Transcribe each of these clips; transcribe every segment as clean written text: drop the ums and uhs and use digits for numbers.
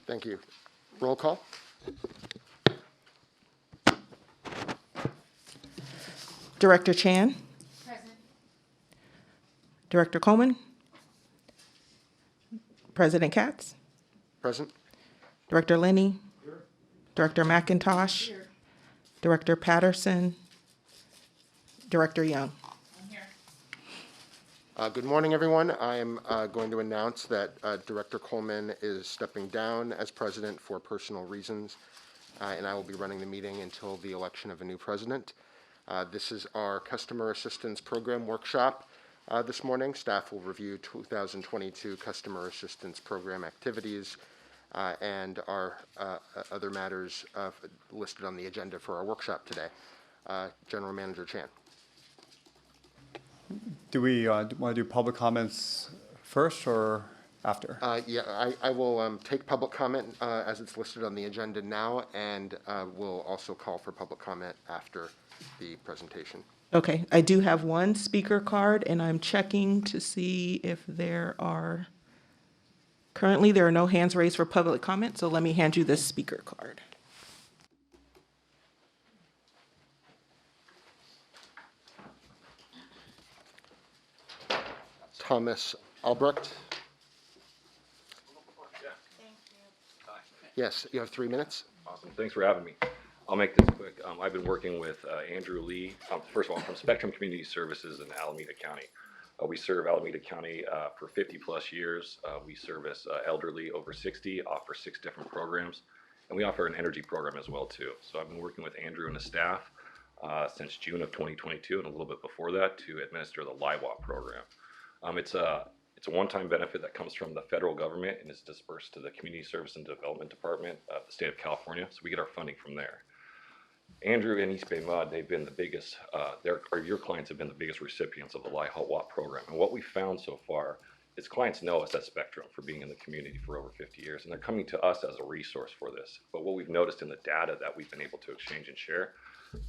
Thank you. Roll call. Director Chan? Present. Director Coleman? President Katz? Present. Director Linney? Director McIntosh? Here. Director Patterson? Director Young? I'm here. Good morning, everyone. I am going to announce that Director Coleman is stepping down as president for personal reasons, and I will be running the meeting until the election of a new president. This is our Customer Assistance Program workshop this morning. Staff will review 2022 Customer Assistance Program activities and our other matters listed on the agenda for our workshop today. General Manager Chan. Do we want to do public comments first or after? Yeah, I will take public comment as it's listed on the agenda now, and we'll also call for public comment after the presentation. Okay, I do have one speaker card, and I'm checking to see if currently there are no hands raised for public comment, so let me hand you this speaker card. Thomas Albrecht. Yes, you have 3 minutes. Awesome. Thanks for having me. I'll make this quick. I've been working with Andrew Lee. First of all, I'm from Spectrum Community Services in Alameda County. We serve Alameda County for 50 plus years. We service elderly over 60, offer 6 different programs, and we offer an energy program as well too. So I've been working with Andrew and his staff since June of 2022 and a little bit before that to administer the LIWAP program. It's a one-time benefit that comes from the federal government and is dispersed to the Community Service and Development Department of the state of California, so we get our funding from there. Andrew and EBMUD, they've been the biggest, your clients have been the biggest recipients of the LIWAP program. And what we found so far is clients know us at Spectrum for being in the community for over 50 years, and they're coming to us as a resource for this. But what we've noticed in the data that we've been able to exchange and share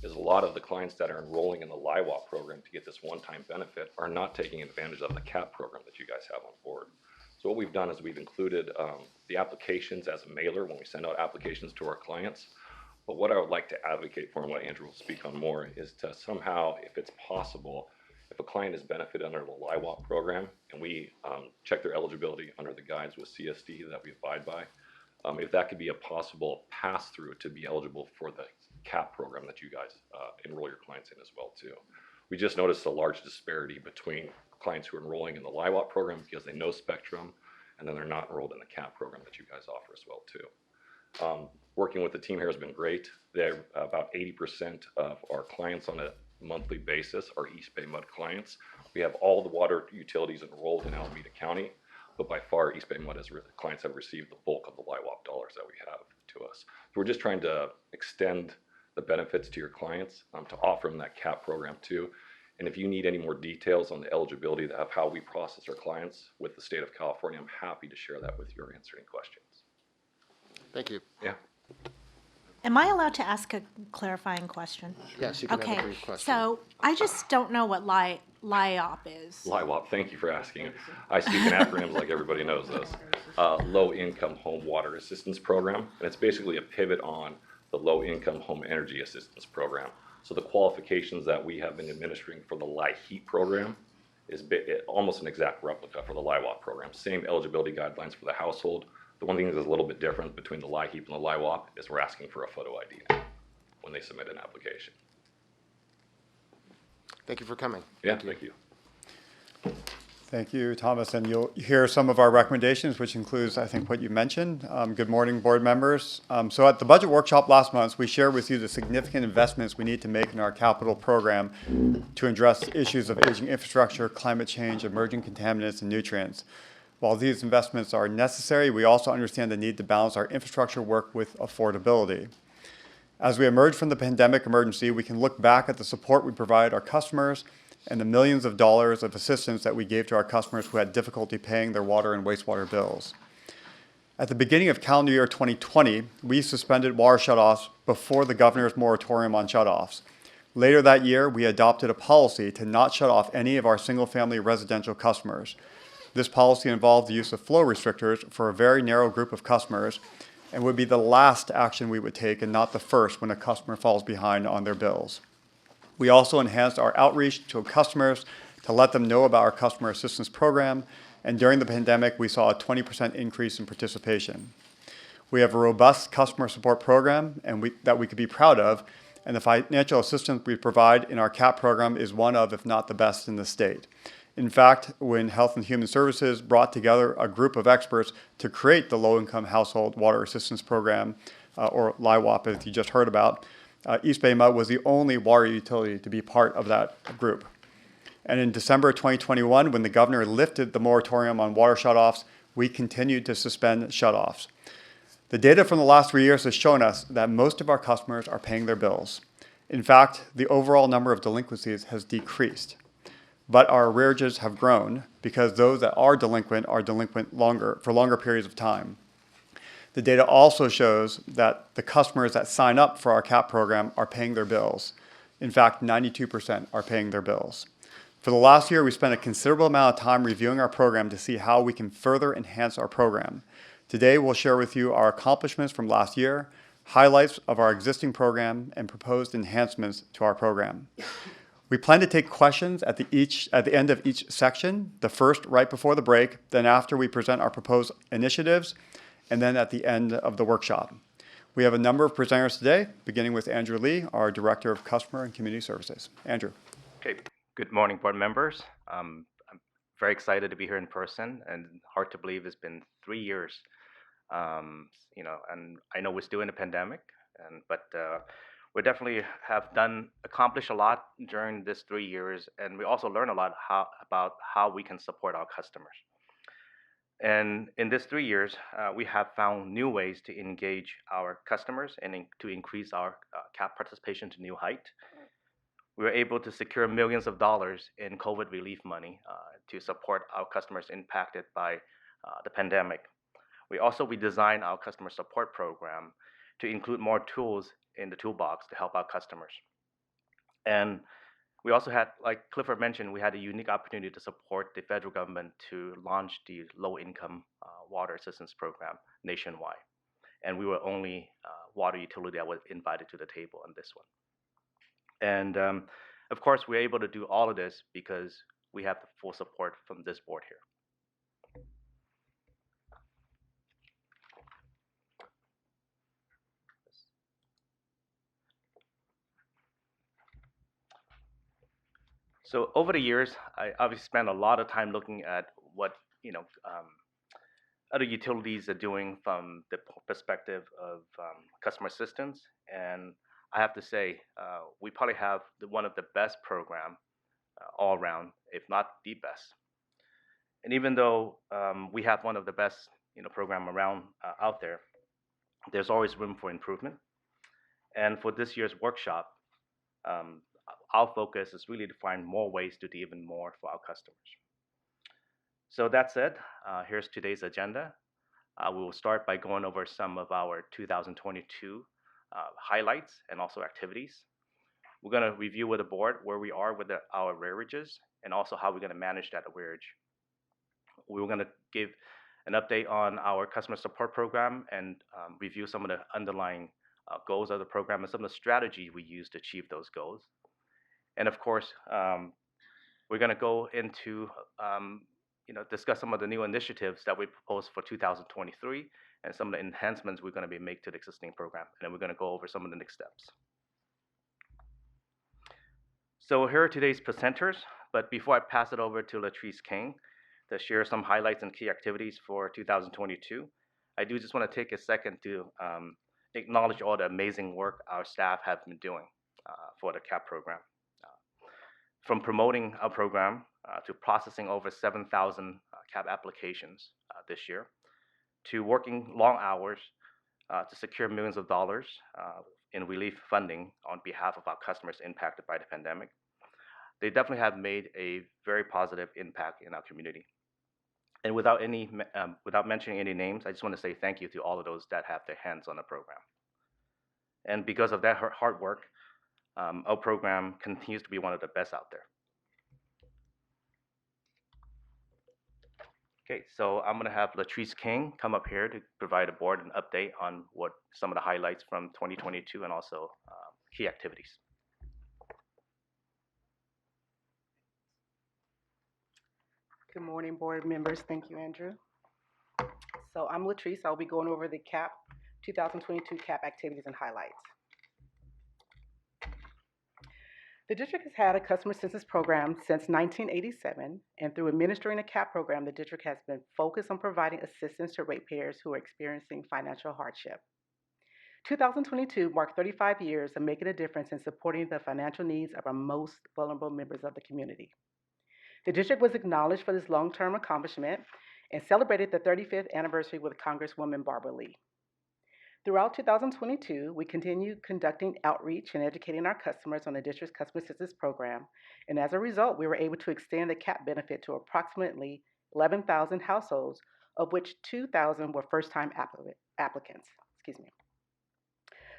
is a lot of the clients that are enrolling in the LIWAP program to get this one-time benefit are not taking advantage of the CAP program that you guys have on board. So what we've done is we've included the applications as a mailer when we send out applications to our clients. But what I would like to advocate for, and what Andrew will speak on more, is to somehow, if it's possible, if a client is benefited under the LIWAP program, and we check their eligibility under the guides with CSD that we abide by, if that could be a possible pass-through to be eligible for the CAP program that you guys enroll your clients in as well too. We just noticed a large disparity between clients who are enrolling in the LIWAP program because they know Spectrum, and then they're not enrolled in the CAP program that you guys offer as well too. Working with the team here has been great. They're about 80% of our clients on a monthly basis are EBMUD clients. We have all the water utilities enrolled in Alameda County, but by far EBMUD clients have received the bulk of the LIWAP dollars that we have to us. So we're just trying to extend the benefits to your clients to offer them that CAP program too. And if you need any more details on the eligibility of how we process our clients with the state of California, I'm happy to share that with you or answer any questions. Thank you. Yeah. Am I allowed to ask a clarifying question? Yes, you can have a Okay, brief question. so I just don't know what LIWAP is. LIWAP, thank you for asking. I speak in acronyms like everybody knows this. Low Income Home Water Assistance Program, and it's basically a pivot on the Low Income Home Energy Assistance Program. So the qualifications that we have been administering for the LIHEAP program is almost an exact replica for the LIWAP program. Same eligibility guidelines for the household. The one thing that is a little bit different between the LIHEAP and the LIWAP is we're asking for a photo ID now when they submit an application. Thank you for coming. Yeah, thank you. Thank you, Thomas. And you'll hear some of our recommendations, which includes, I think, what you mentioned. Good morning, board members. So at the budget workshop last month, we shared with you the significant investments we need to make in our capital program to address issues of aging infrastructure, climate change, emerging contaminants, and nutrients. While these investments are necessary, we also understand the need to balance our infrastructure work with affordability. As we emerge from the pandemic emergency, we can look back at the support we provide our customers and the millions of dollars of assistance that we gave to our customers who had difficulty paying their water and wastewater bills. At the beginning of calendar year 2020, we suspended water shutoffs before the governor's moratorium on shutoffs. Later that year, we adopted a policy to not shut off any of our single-family residential customers. This policy involved the use of flow restrictors for a very narrow group of customers and would be the last action we would take and not the first when a customer falls behind on their bills. We also enhanced our outreach to customers to let them know about our customer assistance program, and during the pandemic, we saw a 20% increase in participation. We have a robust customer support program that we could be proud of, and the financial assistance we provide in our CAP program is one of, if not the best in the state. In fact, when Health and Human Services brought together a group of experts to create the Low-Income Household Water Assistance Program, or LIWAP, as you just heard about, EBMUD was the only water utility to be part of that group. And in December 2021, when the governor lifted the moratorium on water shutoffs, we continued to suspend shutoffs. The data from the last 3 years has shown us that most of our customers are paying their bills. In fact, the overall number of delinquencies has decreased. But our arrearages have grown because those that are delinquent for longer periods of time. The data also shows that the customers that sign up for our CAP program are paying their bills. In fact, 92% are paying their bills. For the last year, we spent a considerable amount of time reviewing our program to see how we can further enhance our program. Today, we'll share with you our accomplishments from last year, highlights of our existing program, and proposed enhancements to our program. We plan to take questions at the end of each section, the first right before the break, then after we present our proposed initiatives, and then at the end of the workshop. We have a number of presenters today, beginning with Andrew Lee, our Director of Customer and Community Services. Andrew. Okay, good morning, board members. I'm very excited to be here in person, and hard to believe it's been 3 years. And I know we're still in a pandemic, but we definitely have accomplished a lot during this 3 years, and we also learned a lot about how we can support our customers. And in this 3 years, we have found new ways to engage our customers and to increase our CAP participation to new height. We were able to secure millions of dollars in COVID relief money to support our customers impacted by the pandemic. We also redesigned our customer support program to include more tools in the toolbox to help our customers. And we also had, like Clifford mentioned, we had a unique opportunity to support the federal government to launch the low-income water assistance program nationwide. And we were only water utility that was invited to the table on this one. And of course, we're able to do all of this because we have the full support from this board here. So over the years, I obviously spent a lot of time looking at what other utilities are doing from the perspective of customer assistance, and I have to say we probably have one of the best program all around, if not the best. And even though we have one of the best program around out there, there's always room for improvement. And for this year's workshop, our focus is really to find more ways to do even more for our customers. So that said, here's today's agenda. We will start by going over some of our 2022 highlights and also activities. We're going to review with the board where we are with our arrearages and also how we're going to manage that arrearage. We're going to give an update on our customer support program and review some of the underlying goals of the program and some of the strategy we use to achieve those goals. And of course, we're going to go into discuss some of the new initiatives that we proposed for 2023 and some of the enhancements we're going to make to the existing program. And then we're going to go over some of the next steps. So here are today's presenters. But before I pass it over to Latrice King to share some highlights and key activities for 2022, I do just want to take a second to acknowledge all the amazing work our staff have been doing for the CAP program. From promoting our program to processing over 7,000 CAP applications this year, to working long hours to secure millions of dollars in relief funding on behalf of our customers impacted by the pandemic. They definitely have made a very positive impact in our community. And without mentioning any names, I just want to say thank you to all of those that have their hands on the program. And because of that hard work, our program continues to be one of the best out there. Okay, so I'm going to have Latrice King come up here to provide the board an update on what some of the highlights from 2022 and also key activities. Good morning, board members. Thank you, Andrew. So I'm Latrice. I'll be going over the CAP 2022 CAP activities and highlights. The district has had a customer census program since 1987, and through administering a CAP program, the district has been focused on providing assistance to ratepayers who are experiencing financial hardship. 2022 marked 35 years of making a difference in supporting the financial needs of our most vulnerable members of the community. The district was acknowledged for this long-term accomplishment and celebrated the 35th anniversary with Congresswoman Barbara Lee. Throughout 2022, we continued conducting outreach and educating our customers on the district's customer census program, and as a result, we were able to extend the CAP benefit to approximately 11,000 households, of which 2,000 were first-time applicants.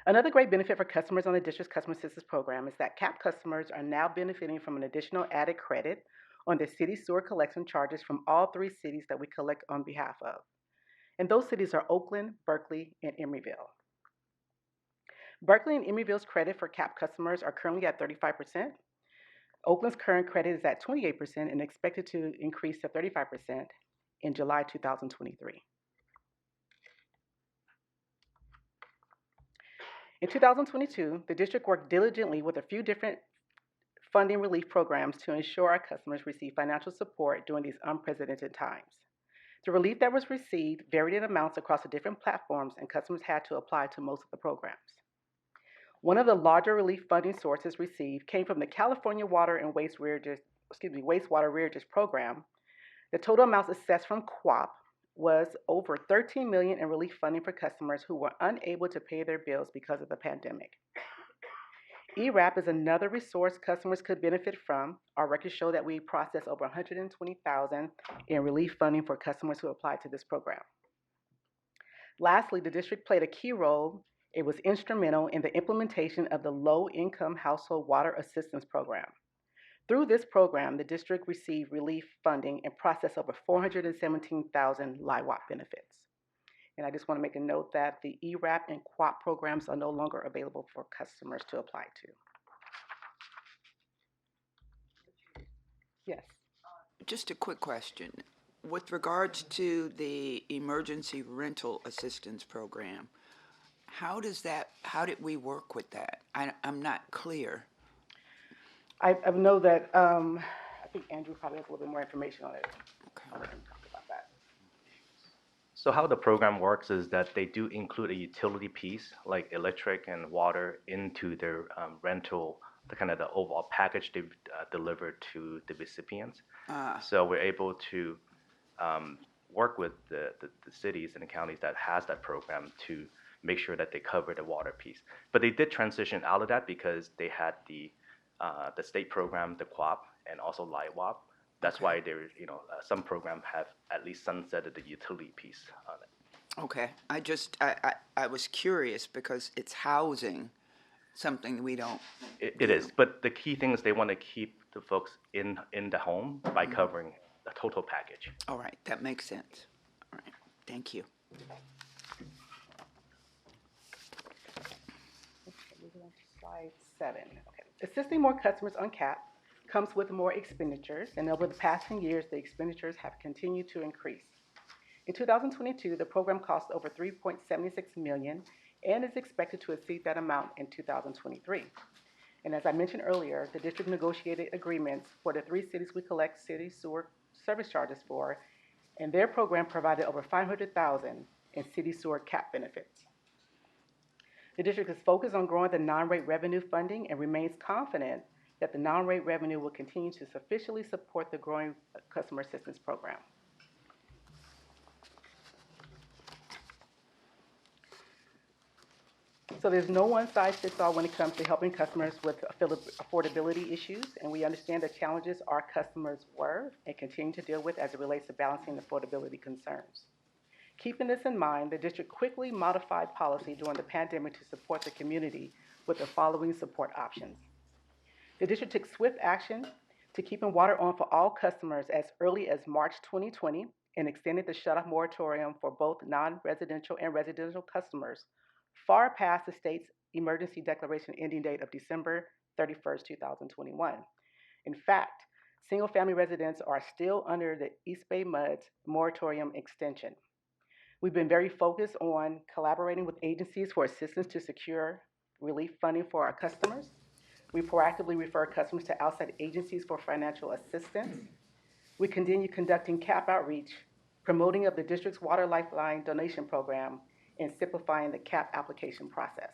Another great benefit for customers on the district's customer census program is that CAP customers are now benefiting from an additional added credit on the city sewer collection charges from all 3 cities that we collect on behalf of. And those cities are Oakland, Berkeley, and Emeryville. Berkeley and Emeryville's credit for CAP customers are currently at 35%. Oakland's current credit is at 28% and expected to increase to 35% in July 2023. In 2022, the district worked diligently with a few different funding relief programs to ensure our customers receive financial support during these unprecedented times. The relief that was received varied in amounts across the different platforms, and customers had to apply to most of the programs. One of the larger relief funding sources received came from the California Water and Wastewater Arrearage program. The total amounts assessed from QUAP was over $13 million in relief funding for customers who were unable to pay their bills because of the pandemic. ERAP is another resource customers could benefit from. Our records show that we processed over $120,000 in relief funding for customers who applied to this program. Lastly, the district played a key role. It was instrumental in the implementation of the Low-Income Household Water Assistance Program. Through this program, the district received relief funding and processed over 417,000 LIWAP benefits. And I just want to make a note that the ERAP and QUAP programs are no longer available for customers to apply to. Yes. Just a quick question. With regards to the emergency rental assistance program, how did we work with that? I'm not clear. I know that, I think Andrew probably has a little bit more information on it. Okay. I'll let him talk about that. So how the program works is that they do include a utility piece like electric and water into their rental, the overall package they deliver to the recipients. So we're able to work with the cities and the counties that has that program to make sure that they cover the water piece. But they did transition out of that because they had the state program, the QUAP, and also LIWAP. That's why there, some programs have at least sunsetted the utility piece on it. Okay. I was curious because it's housing, something we don't. It is, but the key thing is they want to keep the folks in the home by covering the total package. All right, that makes sense. All right, thank you. Okay, moving on to slide 7. Okay. Assisting more customers on CAP comes with more expenditures, and over the past 10 years, the expenditures have continued to increase. In 2022, the program cost over $3.76 million and is expected to exceed that amount in 2023. And as I mentioned earlier, the district negotiated agreements for the 3 cities we collect city sewer service charges for, and their program provided over $500,000 in city sewer CAP benefits. The district is focused on growing the non-rate revenue funding and remains confident that the non-rate revenue will continue to sufficiently support the growing customer assistance program. So there's no one-size-fits-all when it comes to helping customers with affordability issues, and we understand the challenges our customers were and continue to deal with as it relates to balancing affordability concerns. Keeping this in mind, the district quickly modified policy during the pandemic to support the community with the following support options. The district took swift action to keeping water on for all customers as early as March 2020 and extended the shut-off moratorium for both non-residential and residential customers far past the state's emergency declaration ending date of December 31st, 2021. In fact, single-family residents are still under the EBMUD moratorium extension. We've been very focused on collaborating with agencies for assistance to secure relief funding for our customers. We proactively refer customers to outside agencies for financial assistance. We continue conducting CAP outreach, promoting of the district's Water Lifeline donation program, and simplifying the CAP application process.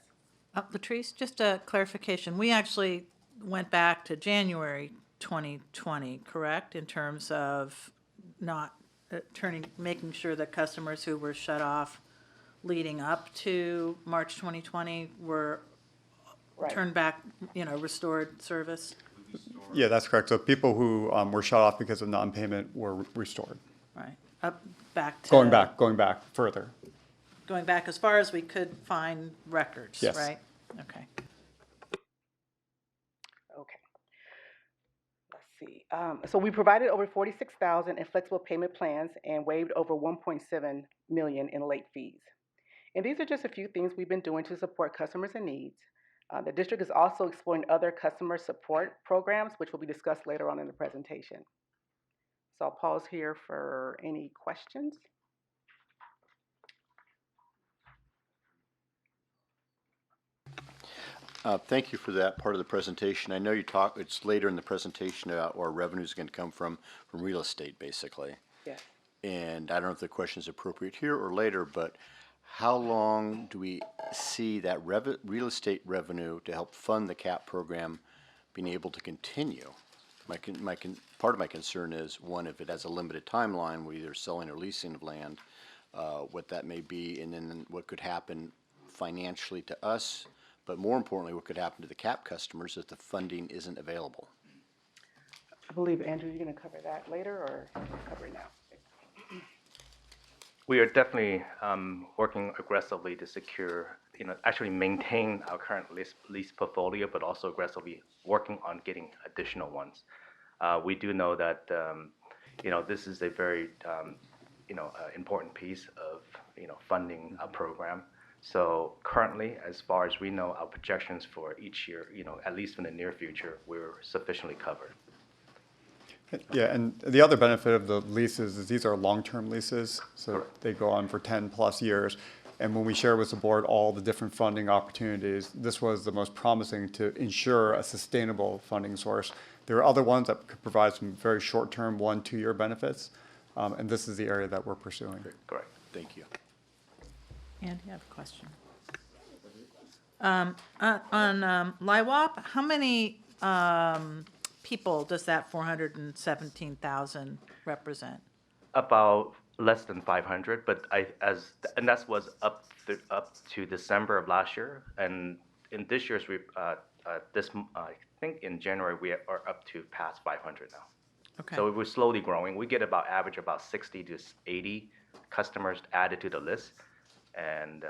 Latrice, just a clarification. We actually went back to January 2020, correct? In terms of not making sure that customers who were shut off leading up to March 2020 were Right. turned back, restored service? Yeah, that's correct. So people who were shut off because of non-payment were restored. Right, back to. Going back further. Going back as far as we could find records, Yes. right? Okay. Okay. Let's see. So we provided over 46,000 in flexible payment plans and waived over 1.7 million in late fees. And these are just a few things we've been doing to support customers in needs. The district is also exploring other customer support programs, which will be discussed later on in the presentation. So I'll pause here for any questions. Thank you for that part of the presentation. I know it's later in the presentation about where revenue is going to come from real estate, basically. Yes. And I don't know if the question is appropriate here or later, but how long do we see that real estate revenue to help fund the CAP program being able to continue? Part of my concern is, one, if it has a limited timeline, with either selling or leasing of land, what that may be, and then what could happen financially to us, but more importantly, what could happen to the CAP customers if the funding isn't available? I believe, Andrew, you're going to cover that later or cover it now? We are definitely working aggressively to secure, actually maintain our current lease portfolio, but also aggressively working on getting additional ones. We do know that, this is a very, important piece of, funding a program. So currently, as far as we know, our projections for each year, at least in the near future, we're sufficiently covered. Yeah, and the other benefit of the leases is these are long-term leases, so Correct. they go on for 10+ years. And when we share with the board all the different funding opportunities, this was the most promising to ensure a sustainable funding source. There are other ones that could provide some very short-term 1-2 year benefits, and this is the area that we're pursuing. Correct. Thank you. Andy, I have a question. On LIWOP, how many people does that 417,000 represent? About less than 500, but and that was up to December of last year, and in this year's I think in January we are up to past 500 now. Okay. So we're slowly growing. We get average about 60 to 80 customers added to the list, and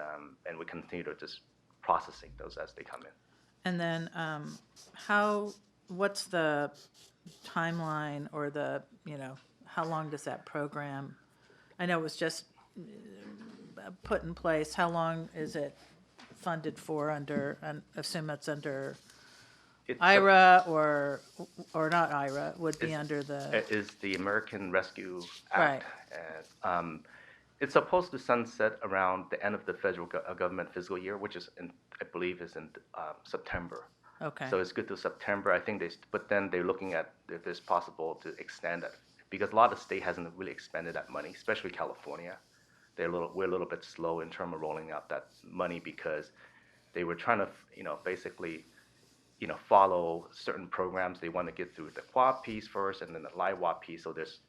we continue to just processing those as they come in. And then what's the timeline or how long does that program, I know it was just put in place, how long is it funded for under, I assume it's under IRA or not IRA, would be under the... It is the American Rescue Act. Right. And, it's supposed to sunset around the end of the federal government fiscal year, which is, I believe, is in September. Okay. So it's good to September. I think but then they're looking at if it's possible to extend that, because a lot of state hasn't really expended that money, especially California. We're a little bit slow in terms of rolling out that money because they were trying to, basically, follow certain programs. They want to get through the QUAP piece first and then the LIWOP piece. So there's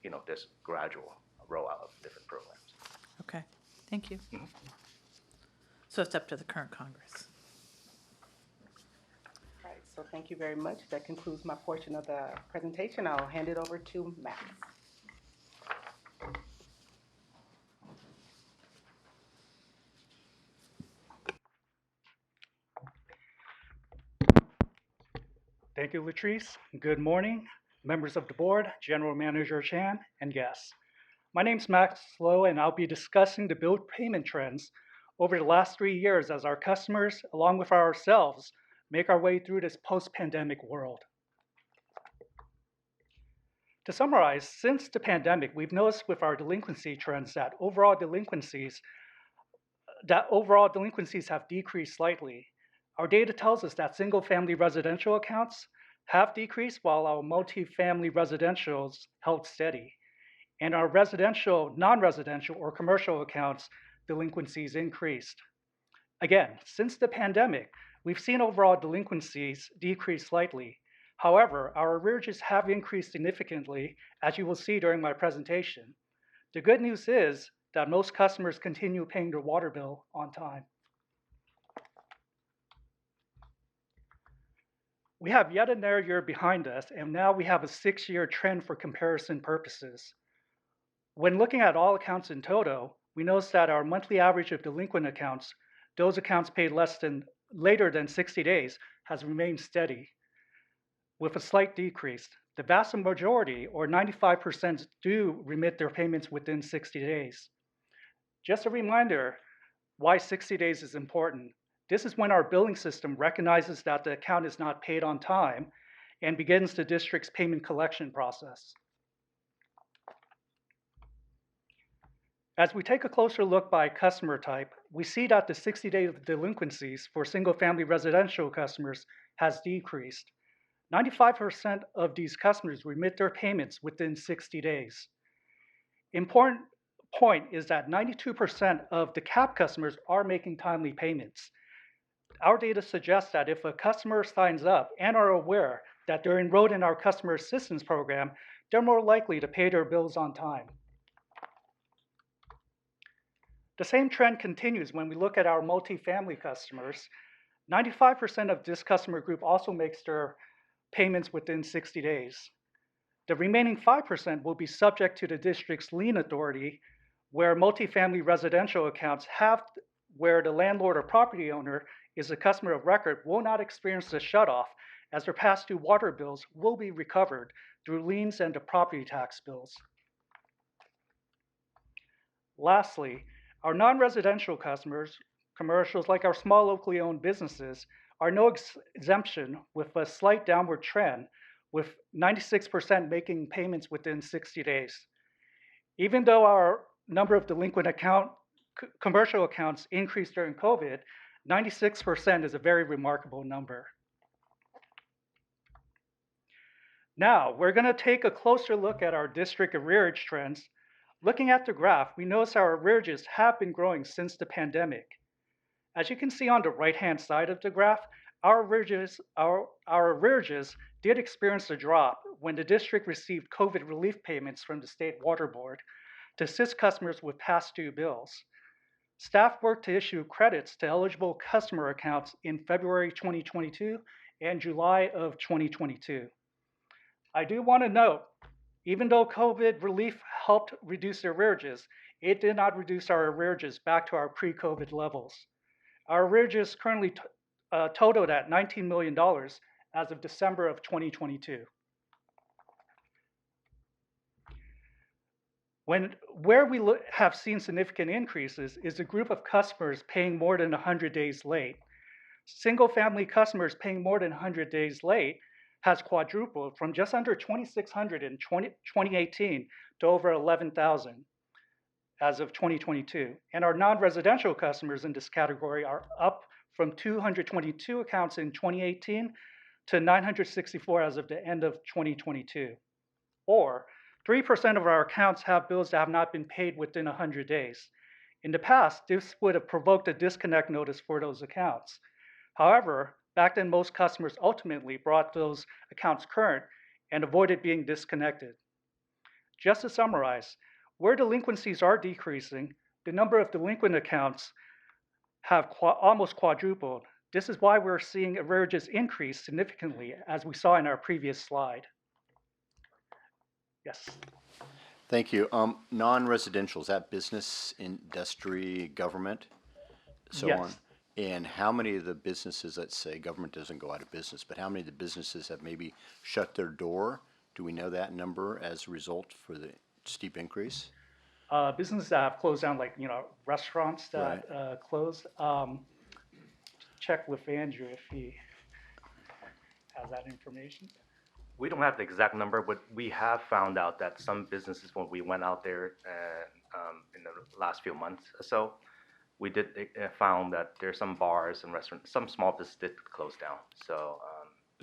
gradual rollout of different programs. Okay, thank you. Mm-hmm. So it's up to the current Congress. All right, so thank you very much. That concludes my portion of the presentation. I'll hand it over to Max. Thank you, Latrice. Good morning, members of the board, General Manager Chan, and guests. My name's Max Slow, and I'll be discussing the bill payment trends over the last 3 years as our customers, along with ourselves, make our way through this post-pandemic world. To summarize, since the pandemic, we've noticed with our delinquency trends that overall delinquencies have decreased slightly. Our data tells us that single-family residential accounts have decreased while our multi-family residentials held steady. And our residential, non-residential, or commercial accounts delinquencies increased. Again, since the pandemic, we've seen overall delinquencies decrease slightly. However, our arrearages have increased significantly, as you will see during my presentation. The good news is that most customers continue paying their water bill on time. We have yet another year behind us, and now we have a 6-year trend for comparison purposes. When looking at all accounts in total, we notice that our monthly average of delinquent accounts, those accounts paid later than 60 days, has remained steady, with a slight decrease. The vast majority, or 95%, do remit their payments within 60 days. Just a reminder why 60 days is important. This is when our billing system recognizes that the account is not paid on time and begins the district's payment collection process. As we take a closer look by customer type, we see that the 60-day delinquencies for single-family residential customers has decreased. 95% of these customers remit their payments within 60 days. Important point is that 92% of the CAP customers are making timely payments. Our data suggests that if a customer signs up and are aware that they're enrolled in our customer assistance program, they're more likely to pay their bills on time. The same trend continues when we look at our multifamily customers. 95% of this customer group also makes their payments within 60 days. The remaining 5% will be subject to the district's lien authority, where multifamily residential accounts where the landlord or property owner is a customer of record will not experience the shutoff, as their past due water bills will be recovered through liens and the property tax bills. Lastly, our non-residential customers, commercials like our small locally owned businesses, are no exemption, with a slight downward trend, with 96% making payments within 60 days. Even though our number of delinquent commercial accounts increased during COVID, 96% is a very remarkable number. Now, we're going to take a closer look at our district arrearage trends. Looking at the graph, we notice our arrearages have been growing since the pandemic. As you can see on the right-hand side of the graph, our arrearages did experience a drop when the district received COVID relief payments from the State Water Board to assist customers with past due bills. Staff worked to issue credits to eligible customer accounts in February 2022 and July of 2022. I do want to note, even though COVID relief helped reduce their arrearages, it did not reduce our arrearages back to our pre-COVID levels. Our arrearages currently totaled at $19 million as of December of 2022. Where we have seen significant increases is a group of customers paying more than 100 days late. Single-family customers paying more than 100 days late has quadrupled from just under 2,600 in 2018 to over 11,000 as of 2022. And our non-residential customers in this category are up from 222 accounts in 2018 to 964 as of the end of 2022. Or 3% of our accounts have bills that have not been paid within 100 days. In the past, this would have provoked a disconnect notice for those accounts. However, back then most customers ultimately brought those accounts current and avoided being disconnected. Just to summarize, where delinquencies are decreasing, the number of delinquent accounts have almost quadrupled. This is why we're seeing arrearages increase significantly, as we saw in our previous slide. Yes. Thank you. Non-residential, is that business, industry, government, so Yes. on? And how many of the businesses, let's say government doesn't go out of business, but how many of the businesses have maybe shut their door? Do we know that number as a result for the steep increase? businesses that have closed down, like, restaurants that closed. Check with Andrew if he has that information. We don't have the exact number, but we have found out that some businesses, when we went out there in the last few months or so, we did found that there's some bars and restaurants, some small businesses did close down. So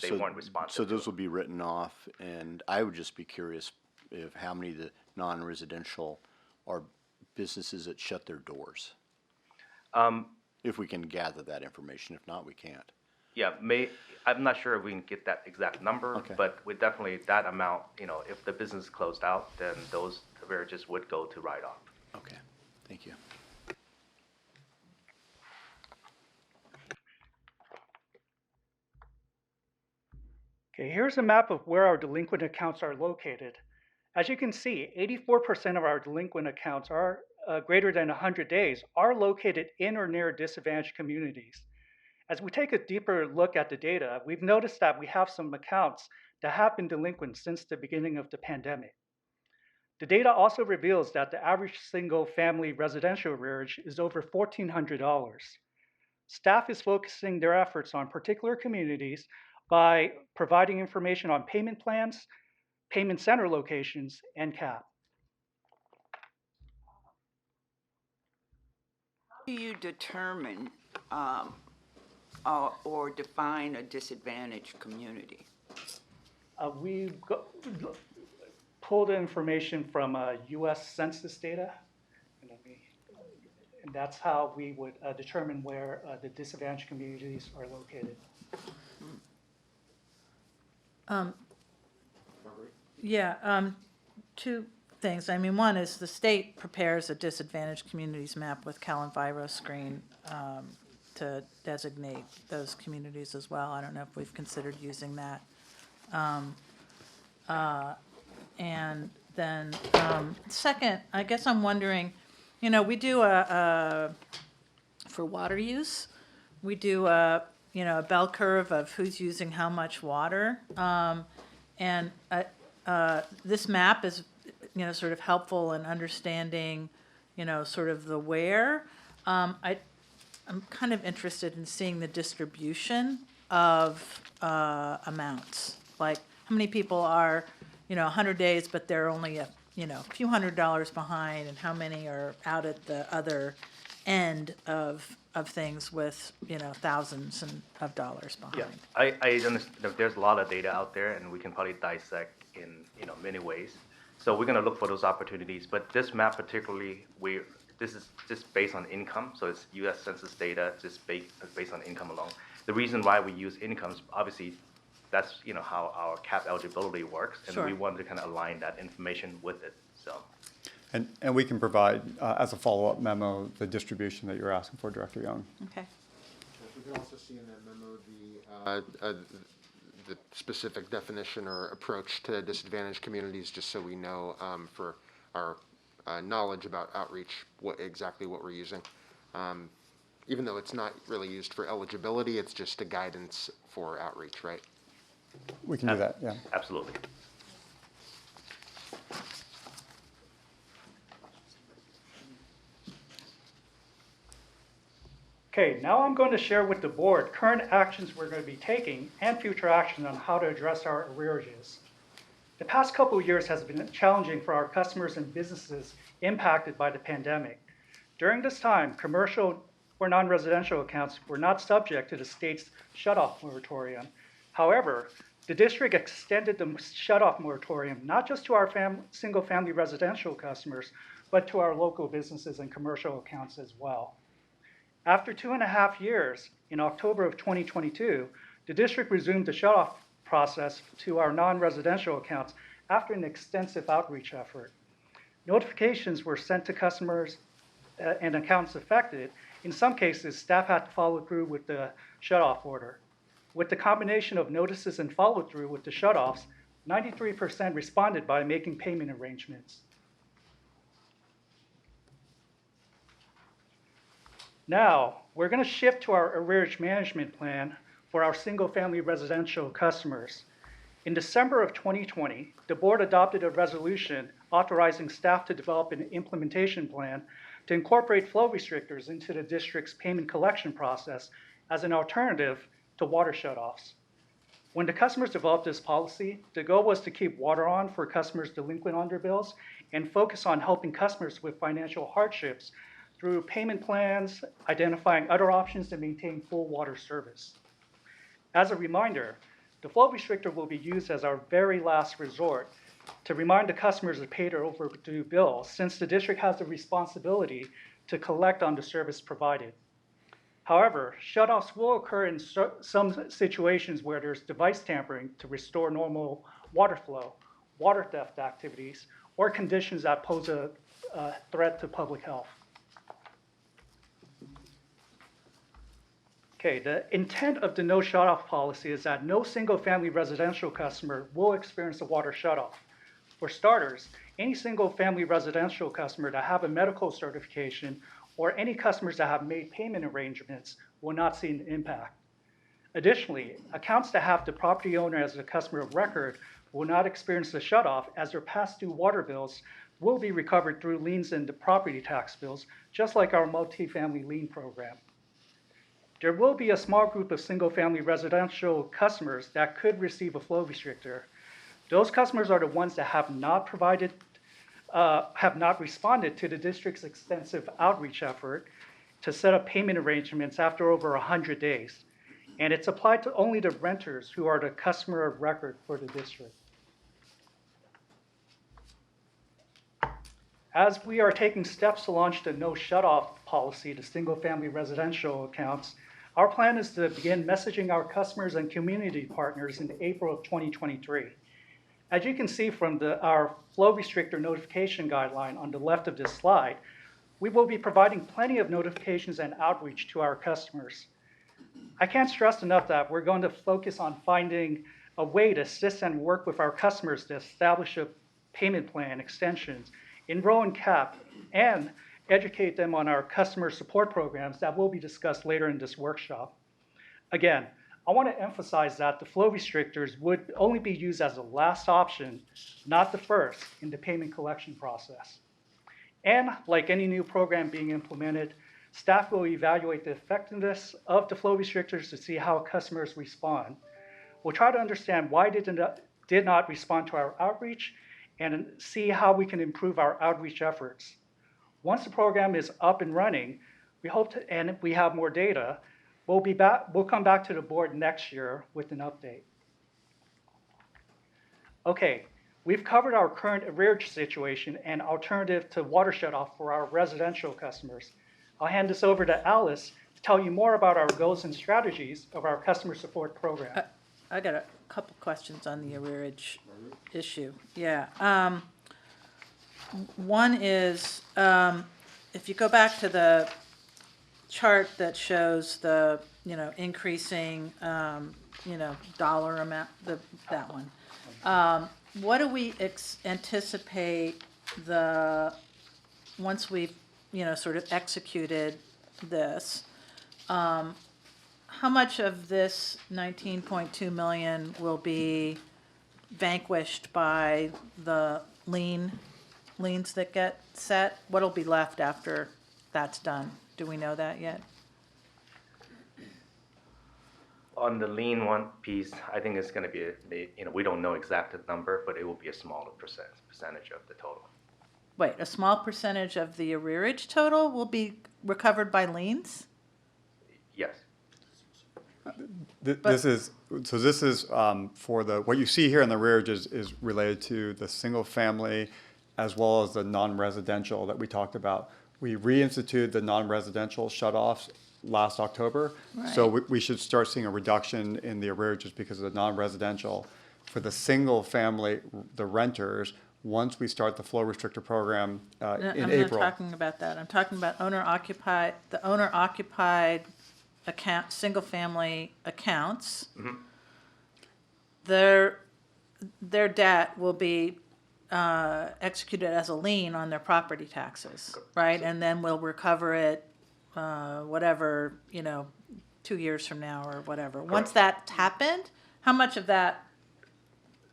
they weren't responsive. So those will be written off, and I would just be curious if how many of the non-residential are businesses that shut their doors. If we can gather that information, if not, we can't. Yeah, I'm not sure if we can get that exact number, Okay. but with definitely that amount, if the business closed out, then those arrearages would go to write-off. Okay, thank you. Okay, here's a map of where our delinquent accounts are located. As you can see, 84% of our delinquent accounts are greater than 100 days are located in or near disadvantaged communities. As we take a deeper look at the data, we've noticed that we have some accounts that have been delinquent since the beginning of the pandemic. The data also reveals that the average single-family residential arrearage is over $1,400. Staff is focusing their efforts on particular communities by providing information on payment plans, payment center locations, and CAP. How do you determine or define a disadvantaged community? We pulled information from U.S. Census data, and that's how we would determine where the disadvantaged communities are located. Yeah, two things. I mean, one is the state prepares a disadvantaged communities map with CalEnviro to designate those communities as well. I don't know if we've considered using that. And then second, I guess I'm wondering, we do for water use, we do a bell curve of who's using how much water. And this map is, sort of helpful in understanding, sort of the where. I'm kind of interested in seeing the distribution of amounts. Like, how many people are, 100 days, but they're only a few $100s behind, and how many are out at the other end of things with, thousands of dollars behind. Yeah, I understand there's a lot of data out there, and we can probably dissect in many ways. So we're going to look for those opportunities. But this map particularly, this is just based on income, so it's U.S. Census data, just based on income alone. The reason why we use incomes, obviously, that's how our CAP eligibility works, and Sure. we wanted to kind of align that information with it. So. And we can provide, as a follow-up memo, the distribution that you're asking for, Director Young. Okay. We can also see in that memo the specific definition or approach to disadvantaged communities, just so we know for our knowledge about outreach exactly what we're using. Even though it's not really used for eligibility, it's just a guidance for outreach, right? We can do that, yeah. Absolutely. Okay, now I'm going to share with the board current actions we're going to be taking and future actions on how to address our arrearages. The past couple of years has been challenging for our customers and businesses impacted by the pandemic. During this time, commercial or non-residential accounts were not subject to the state's shutoff moratorium. However, the district extended the shutoff moratorium not just to our single-family residential customers, but to our local businesses and commercial accounts as well. After 2.5 years, in October of 2022, the district resumed the shutoff process to our non-residential accounts after an extensive outreach effort. Notifications were sent to customers and accounts affected. In some cases, staff had to follow through with the shutoff order. With the combination of notices and follow-through with the shutoffs, 93% responded by making payment arrangements. Now, we're going to shift to our arrearage management plan for our single-family residential customers. In December of 2020, the board adopted a resolution authorizing staff to develop an implementation plan to incorporate flow restrictors into the district's payment collection process as an alternative to water shutoffs. When the customers developed this policy, the goal was to keep water on for customers delinquent on their bills and focus on helping customers with financial hardships through payment plans, identifying other options to maintain full water service. As a reminder, the flow restrictor will be used as our very last resort to remind the customers to pay their overdue bills, since the district has the responsibility to collect on the service provided. However, shutoffs will occur in some situations where there's device tampering to restore normal water flow, water theft activities, or conditions that pose a threat to public health. Okay, the intent of the no shutoff policy is that no single-family residential customer will experience a water shutoff. For starters, any single-family residential customer that have a medical certification or any customers that have made payment arrangements will not see an impact. Additionally, accounts that have the property owner as a customer of record will not experience the shutoff, as their past due water bills will be recovered through liens and the property tax bills, just like our multifamily lien program. There will be a small group of single-family residential customers that could receive a flow restrictor. Those customers are the ones that have not responded to the district's extensive outreach effort to set up payment arrangements after over 100 days. And it's applied to only the renters who are the customer of record for the district. As we are taking steps to launch the no shutoff policy to single-family residential accounts, our plan is to begin messaging our customers and community partners in April of 2023. As you can see from our flow restrictor notification guideline on the left of this slide, we will be providing plenty of notifications and outreach to our customers. I can't stress enough that we're going to focus on finding a way to assist and work with our customers to establish a payment plan extensions, enroll in CAP, and educate them on our customer support programs that will be discussed later in this workshop. Again, I want to emphasize that the flow restrictors would only be used as a last option, not the first, in the payment collection process. And like any new program being implemented, staff will evaluate the effectiveness of the flow restrictors to see how customers respond. We'll try to understand why they did not respond to our outreach and see how we can improve our outreach efforts. Once the program is up and running, we hope to, and we have more data, we'll come back to the board next year with an update. Okay, we've covered our current arrearage situation and alternative to water shutoff for our residential customers. I'll hand this over to Alice to tell you more about our goals and strategies of our customer support program. I got a couple questions on the arrearage issue. Yeah. One is, if you go back to the chart that shows the, increasing, dollar amount, that one. What do we anticipate once we've, sort of executed this, how much of this 19.2 million will be vanquished by the liens that get set? What'll be left after that's done? Do we know that yet? On the lien one piece, I think it's going to be, we don't know exact number, but it will be a smaller percentage of the total. Wait, a small percentage of the arrearage total will be recovered by liens? Yes. This is for what you see here in the arrearage is related to the single family as well as the non-residential that we talked about. We reinstituted the non-residential shutoffs last October. Right. So we should start seeing a reduction in the arrearages because of the non-residential. For the single family, the renters, once we start the flow restrictor program in April. I'm not talking about that. I'm talking about owner-occupied account, single-family accounts. Mm-hmm. Their debt will be executed as a lien on their property taxes, right? And then we'll recover it, whatever, 2 years from now or whatever. Correct. Once that's happened, how much of that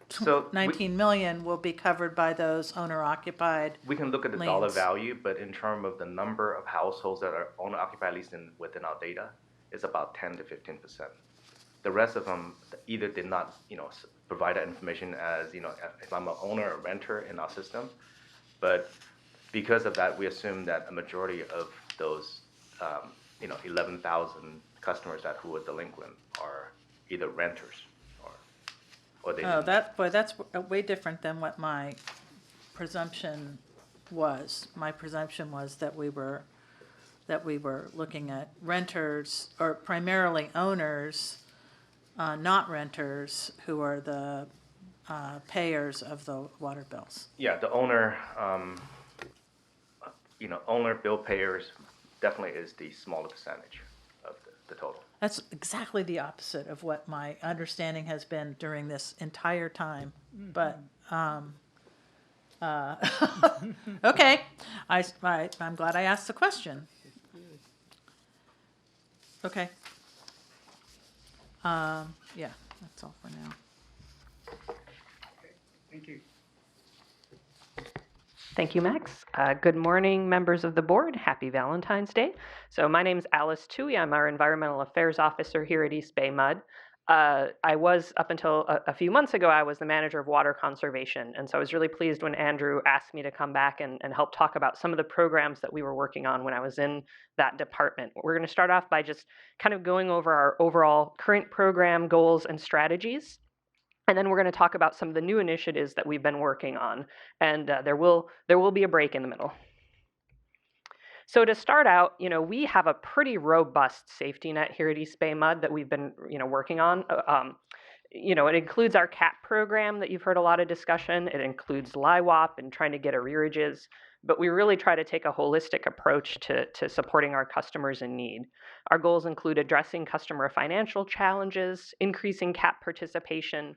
So 19 million will be covered by those owner-occupied. we can look at the dollar lanes. value, but in terms of the number of households that are owner occupied, at least within our data, it's about 10 to 15%. The rest of them either did not, provide that information as, if I'm an owner or renter in our system, but because of that, we assume that a majority of those, 11,000 customers who are delinquent are either renters or they. Oh, that's way different than what my presumption was. My presumption was that we were looking at renters, or primarily owners, not renters, who are the payers of the water bills. Yeah, the owner, owner bill payers definitely is the smaller percentage of the total. That's exactly the opposite of what my understanding has been during this entire time. But, okay, I'm glad I asked the question. Okay. Yeah, that's all for now. Thank you. Thank you, Max. Good morning, members of the board. Happy Valentine's Day. So my name is Alice Toohey. I'm our Environmental Affairs Officer here at East Bay MUD. I was, up until a few months ago, I was the manager of water conservation. And so I was really pleased when Andrew asked me to come back and help talk about some of the programs that we were working on when I was in that department. We're going to start off by just kind of going over our overall current program goals and strategies. And then we're going to talk about some of the new initiatives that we've been working on. And there will be a break in the middle. So to start out, we have a pretty robust safety net here at East Bay MUD that we've been, working on. It includes our CAP program that you've heard a lot of discussion. It includes LIWAP and trying to get arrearages. But we really try to take a holistic approach to supporting our customers in need. Our goals include addressing customer financial challenges, increasing CAP participation,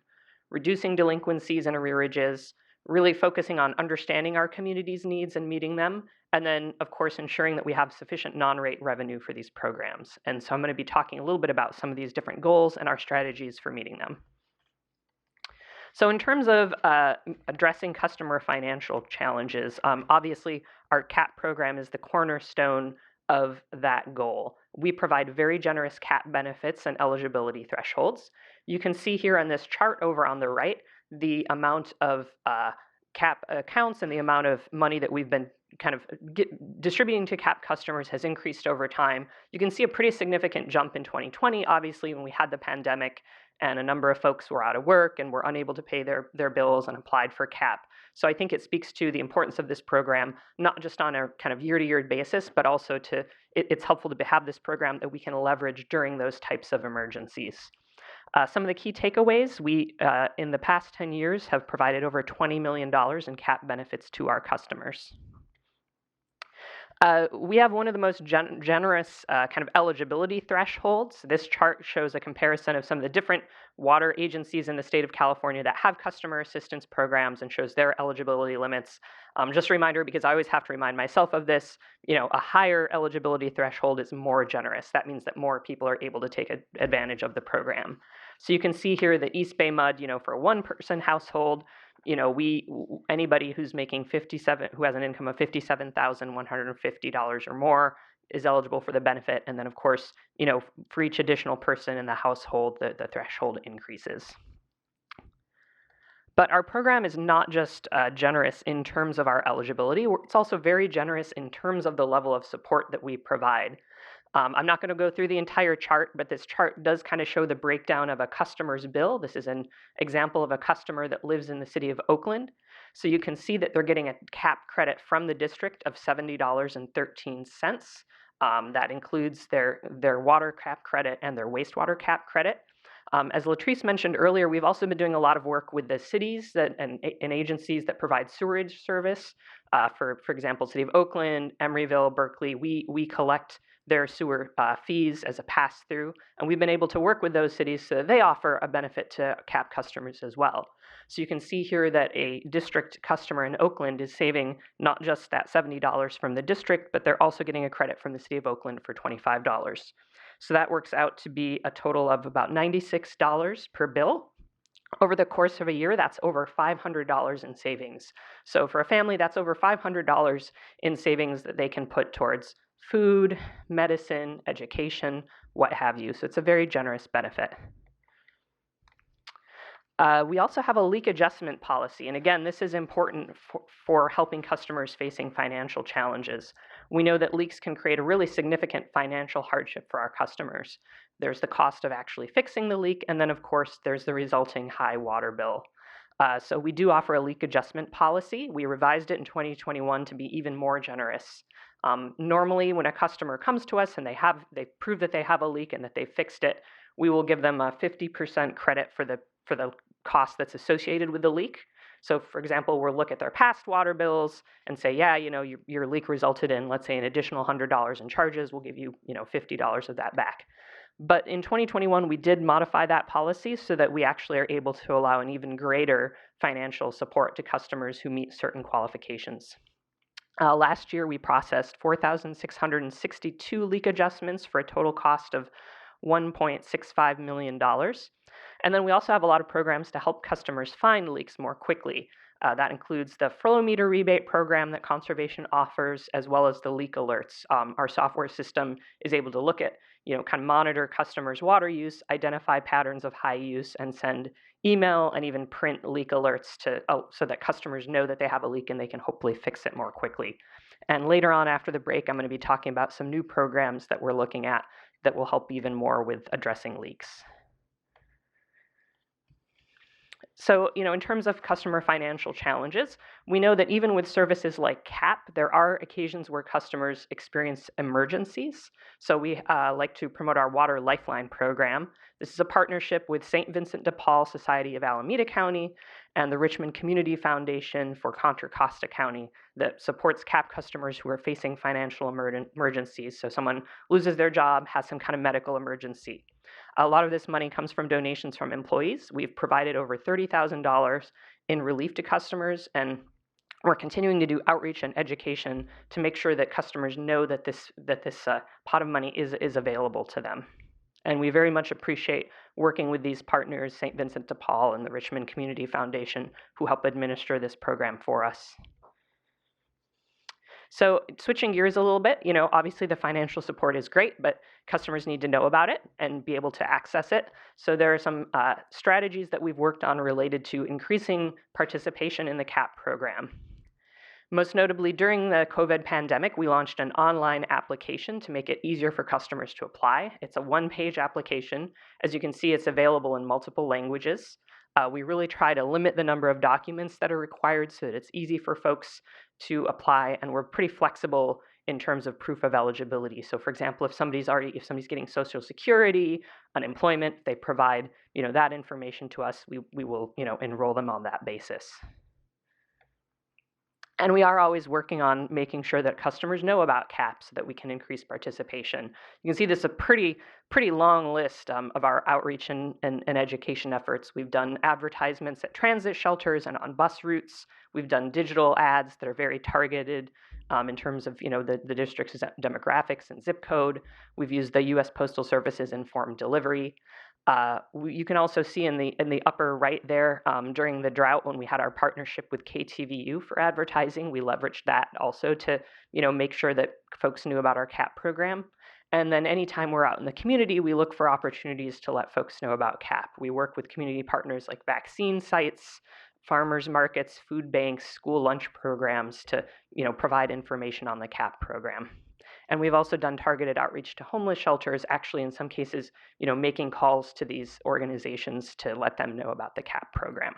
reducing delinquencies and arrearages, really focusing on understanding our community's needs and meeting them, and then, of course, ensuring that we have sufficient non-rate revenue for these programs. And so I'm going to be talking a little bit about some of these different goals and our strategies for meeting them. So in terms of addressing customer financial challenges, obviously our CAP program is the cornerstone of that goal. We provide very generous CAP benefits and eligibility thresholds. You can see here on this chart over on the right, the amount of CAP accounts and the amount of money that we've been kind of distributing to CAP customers has increased over time. You can see a pretty significant jump in 2020, obviously, when we had the pandemic and a number of folks were out of work and were unable to pay their bills and applied for CAP. So I think it speaks to the importance of this program, not just on a kind of year-to-year basis, but also it's helpful to have this program that we can leverage during those types of emergencies. Some of the key takeaways, we, in the past 10 years, have provided over $20 million in CAP benefits to our customers. We have one of the most generous kind of eligibility thresholds. This chart shows a comparison of some of the different water agencies in the state of California that have customer assistance programs and shows their eligibility limits. Just a reminder, because I always have to remind myself of this, a higher eligibility threshold is more generous. That means that more people are able to take advantage of the program. So you can see here that East Bay MUD, for a one-person household, anybody who's making who has an income of $57,150 or more is eligible for the benefit. And then, of course, for each additional person in the household, the threshold increases. But our program is not just generous in terms of our eligibility. It's also very generous in terms of the level of support that we provide. I'm not going to go through the entire chart, but this chart does kind of show the breakdown of a customer's bill. This is an example of a customer that lives in the city of Oakland. So you can see that they're getting a CAP credit from the district of $70.13. That includes their water CAP credit and their wastewater CAP credit. As Latrice mentioned earlier, we've also been doing a lot of work with the cities and agencies that provide sewerage service. For example, City of Oakland, Emeryville, Berkeley, we collect their sewer fees as a pass-through, and we've been able to work with those cities so that they offer a benefit to CAP customers as well. So you can see here that a district customer in Oakland is saving not just that $70 from the district, but they're also getting a credit from the City of Oakland for $25. So that works out to be a total of about $96 per bill. Over the course of a year, that's over $500 in savings. So for a family, that's over $500 in savings that they can put towards food, medicine, education, what have you. So it's a very generous benefit. We also have a leak adjustment policy. And again, this is important for helping customers facing financial challenges. We know that leaks can create a really significant financial hardship for our customers. There's the cost of actually fixing the leak, and then of course there's the resulting high water bill. So we do offer a leak adjustment policy. We revised it in 2021 to be even more generous. Normally, when a customer comes to us and they prove that they have a leak and that they fixed it, we will give them a 50% credit for the cost that's associated with the leak. So for example, we'll look at their past water bills and say, yeah, your leak resulted in, let's say, an additional $100 in charges. We'll give you, $50 of that back. But in 2021, we did modify that policy so that we actually are able to allow an even greater financial support to customers who meet certain qualifications. Last year, we processed 4,662 leak adjustments for a total cost of $1.65 million. And then we also have a lot of programs to help customers find leaks more quickly. That includes the furlough meter rebate program that conservation offers, as well as the leak alerts. Our software system is able to look at, kind of monitor customers' water use, identify patterns of high use, and send email and even print leak alerts so that customers know that they have a leak and they can hopefully fix it more quickly. And later on after the break, I'm going to be talking about some new programs that we're looking at that will help even more with addressing leaks. So, in terms of customer financial challenges, we know that even with services like CAP, there are occasions where customers experience emergencies. So we like to promote our Water Lifeline program. This is a partnership with St. Vincent de Paul Society of Alameda County and the Richmond Community Foundation for Contra Costa County that supports CAP customers who are facing financial emergencies. So someone loses their job, has some kind of medical emergency. A lot of this money comes from donations from employees. We've provided over $30,000 in relief to customers, and we're continuing to do outreach and education to make sure that customers know that this pot of money is available to them. And we very much appreciate working with these partners, St. Vincent de Paul and the Richmond Community Foundation, who help administer this program for us. So switching gears a little bit, obviously the financial support is great, but customers need to know about it and be able to access it. So there are some strategies that we've worked on related to increasing participation in the CAP program. Most notably, during the COVID pandemic, we launched an online application to make it easier for customers to apply. It's a one-page application. As you can see, it's available in multiple languages. We really try to limit the number of documents that are required so that it's easy for folks to apply, and we're pretty flexible in terms of proof of eligibility. So for example, if somebody's getting Social Security, unemployment, they provide, that information to us, we will, enroll them on that basis. And we are always working on making sure that customers know about CAP so that we can increase participation. You can see this is a pretty long list of our outreach and education efforts. We've done advertisements at transit shelters and on bus routes. We've done digital ads that are very targeted in terms of the district's demographics and zip code. We've used the U.S. Postal Service's informed delivery. You can also see in the upper right there, during the drought when we had our partnership with KTVU for advertising, we leveraged that also to make sure that folks knew about our CAP program. And then anytime we're out in the community, we look for opportunities to let folks know about CAP. We work with community partners like vaccine sites, farmers markets, food banks, school lunch programs to provide information on the CAP program. And we've also done targeted outreach to homeless shelters, actually in some cases, making calls to these organizations to let them know about the CAP program.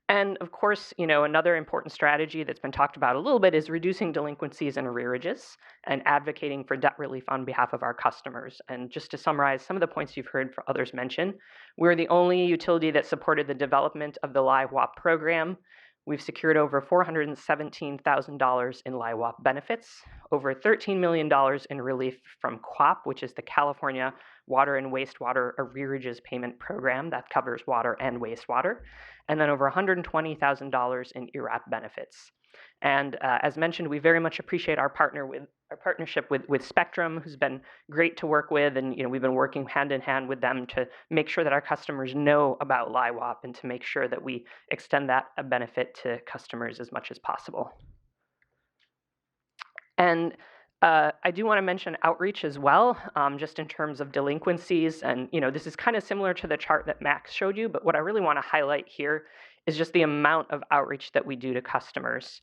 And of course, another important strategy that's been talked about a little bit is reducing delinquencies and arrearages and advocating for debt relief on behalf of our customers. And just to summarize some of the points you've heard others mention, we're the only utility that supported the development of the LIWAP program. We've secured over $417,000 in LIWAP benefits, over $13 million in relief from QWAP, which is the California Water and Wastewater Arrearages Payment Program that covers water and wastewater, and then over $120,000 in ERAP benefits. And as mentioned, we very much appreciate our partnership with Spectrum, who's been great to work with, and we've been working hand in hand with them to make sure that our customers know about LIWAP and to make sure that we extend that benefit to customers as much as possible. And I do want to mention outreach as well, just in terms of delinquencies. And this is kind of similar to the chart that Max showed you, but what I really want to highlight here is just the amount of outreach that we do to customers.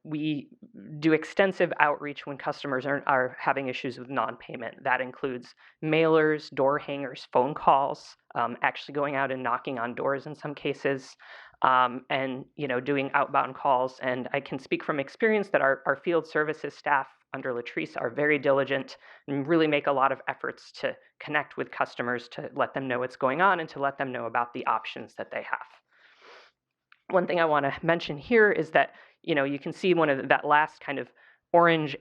We do extensive outreach when customers are having issues with non-payment. That includes mailers, door hangers, phone calls, actually going out and knocking on doors in some cases, and doing outbound calls. And I can speak from experience that our field services staff under Latrice are very diligent and really make a lot of efforts to connect with customers to let them know what's going on and to let them know about the options that they have. One thing I want to mention here is that you can see that last kind of orange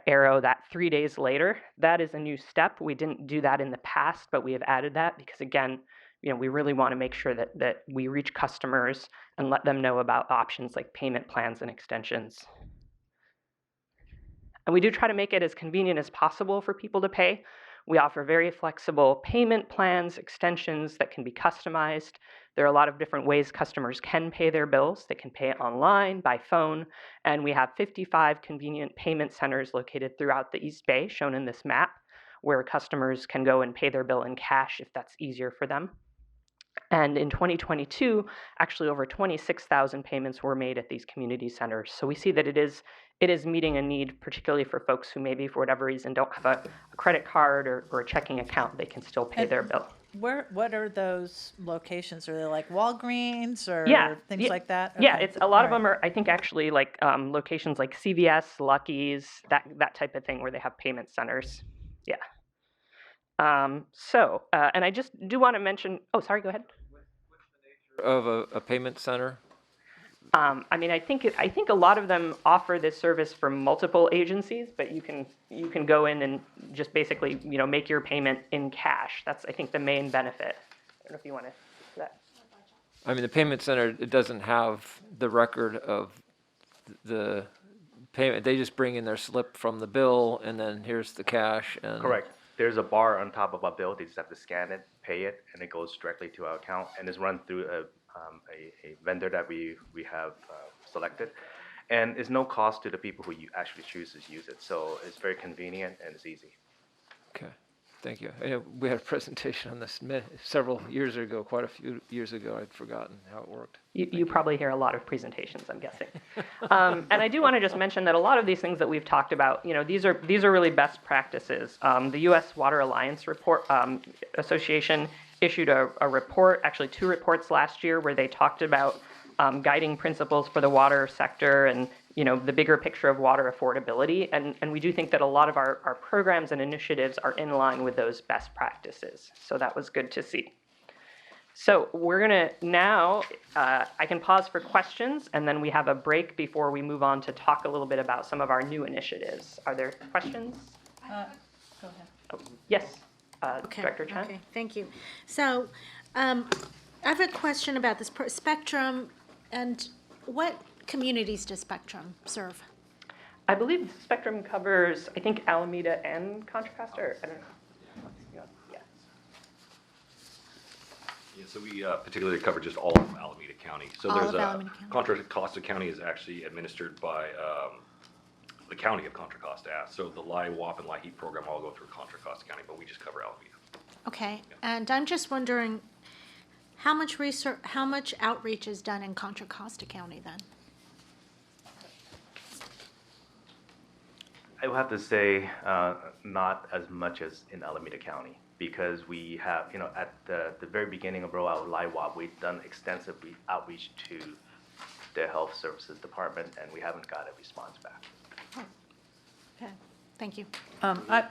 arrow, that 3 days later. That is a new step. We didn't do that in the past, but we have added that because, again, we really want to make sure that we reach customers and let them know about options like payment plans and extensions. And we do try to make it as convenient as possible for people to pay. We offer very flexible payment plans, extensions that can be customized. There are a lot of different ways customers can pay their bills. They can pay it online, by phone, and we have 55 convenient payment centers located throughout the East Bay, shown in this map, where customers can go and pay their bill in cash if that's easier for them. And in 2022, actually over 26,000 payments were made at these community centers. So we see that it is meeting a need, particularly for folks who maybe for whatever reason don't have a credit card or a checking account. They can still pay their bill. What are those locations? Are they like Walgreens or things like that? Okay. Yeah, it's a lot of them are, I think, actually like locations like CVS, Lucky's, that type of thing where they have payment centers. Yeah. And I just do want to mention, oh, sorry, go ahead. Of a payment center? I think a lot of them offer this service from multiple agencies, but you can go in and just basically make your payment in cash. That's, I think, the main benefit. I don't know if you want to do that. The payment center, it doesn't have the record of the payment. They just bring in their slip from the bill, and then here's the cash. And Correct. There's a bar on top of our bill. They just have to scan it, pay it, and it goes directly to our account, and it's run through a vendor that we have selected. And it's no cost to the people who actually choose to use it. So it's very convenient and it's easy. Okay, thank you. We had a presentation on this several years ago, quite a few years ago. I'd forgotten how it worked. You probably hear a lot of presentations, I'm guessing. And I do want to just mention that a lot of these things that we've talked about, these are really best practices. The U.S. Water Alliance Association issued a report, actually 2 reports last year, where they talked about guiding principles for the water sector and the bigger picture of water affordability. And we do think that a lot of our programs and initiatives are in line with those best practices. So that was good to see. So we're going to now, I can pause for questions, and then we have a break before we move on to talk a little bit about some of our new initiatives. Are there questions? Go ahead. Oh, yes, Okay. Director Chen. Okay, thank you. So I have a question about this Spectrum, and what communities does Spectrum serve? I believe Spectrum covers, I think, Alameda and Contra Costa. I don't know. Yeah. Yeah, so we particularly cover just all of Alameda County. So All there's of Alameda County. Contra Costa County is actually administered by the county of Contra Costa. So the LIWAP and LIHEAP program all go through Contra Costa County, but we just cover Alameda. Okay, and I'm just wondering, how much outreach is done in Contra Costa County then? I would have to say not as much as in Alameda County, because we have, at the very beginning of rollout of LIWAP, we've done extensive outreach to the Health Services Department, and we haven't got a response back. Okay, thank you. I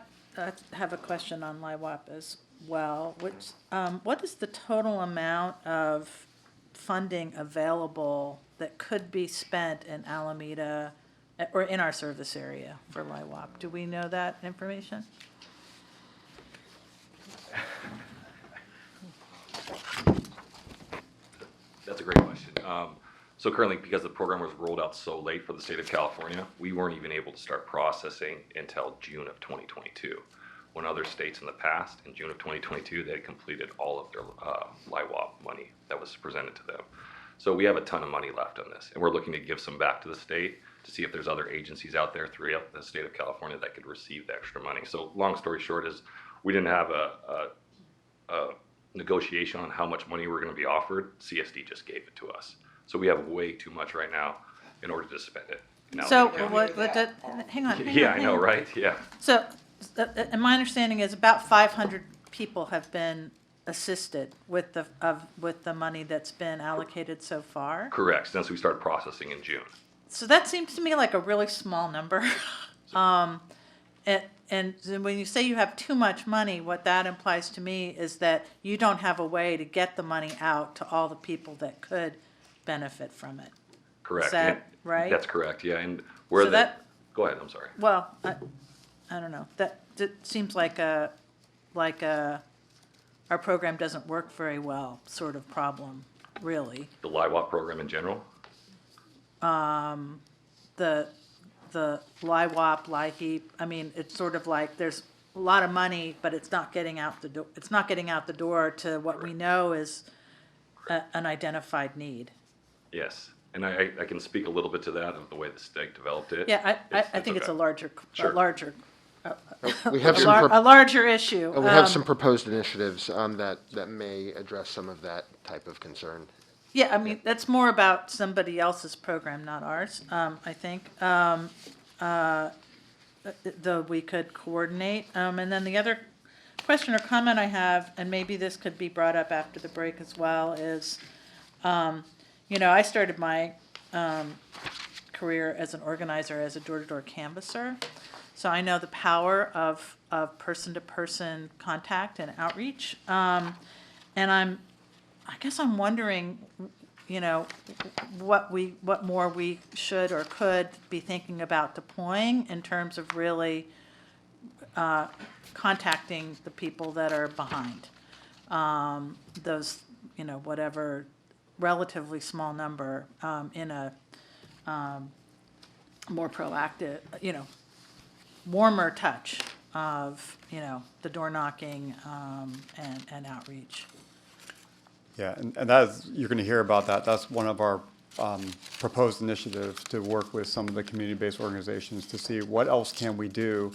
have a question on LIWAP as well. What is the total amount of funding available that could be spent in Alameda or in our service area for LIWAP? Do we know that information? That's a great question. So currently, because the program was rolled out so late for the state of California, we weren't even able to start processing until June of 2022. When other states in the past, in June of 2022, they had completed all of their LIWOP money that was presented to them. So we have a ton of money left on this, and we're looking to give some back to the state to see if there's other agencies out there throughout the state of California that could receive the extra money. So long story short is we didn't have a negotiation on how much money we're going to be offered. CSD just gave it to us. So we have way too much right now in order to spend it. So hang on. Yeah, I know, right? Yeah. So, and my understanding is about 500 people have been assisted with the money that's been allocated so far. Correct, since we started processing in June. So that seems to me like a really small number. And when you say you have too much money, what that implies to me is that you don't have a way to get the money out to all the people that could benefit from it. Correct. Is that right? That's correct, yeah. And where So go ahead, I'm sorry. Well, I don't know. That seems like our program doesn't work very well sort of problem, really. The LIWOP program in general? The LIWOP, LIHEAP, I mean, it's sort of like there's a lot of money, but it's not getting out the door. It's not getting out the door to what we know is an identified need. Yes, and I can speak a little bit to that of the way the state developed it. Yeah, I think it's a larger, Sure. We have a larger issue. We have some proposed initiatives that may address some of that type of concern. Yeah, I mean, that's more about somebody else's program, not ours, I think. Though we could coordinate. And then the other question or comment I have, and maybe this could be brought up after the break as well, is, I started my career as an organizer, as a door-to-door canvasser. So I know the power of person-to-person contact and outreach. And I guess I'm wondering, what more we should or could be thinking about deploying in terms of really contacting the people that are behind those, whatever relatively small number in a more proactive, warmer touch of, the door knocking and outreach. Yeah, and that is, you're going to hear about that. That's one of our proposed initiatives to work with some of the community-based organizations to see what else can we do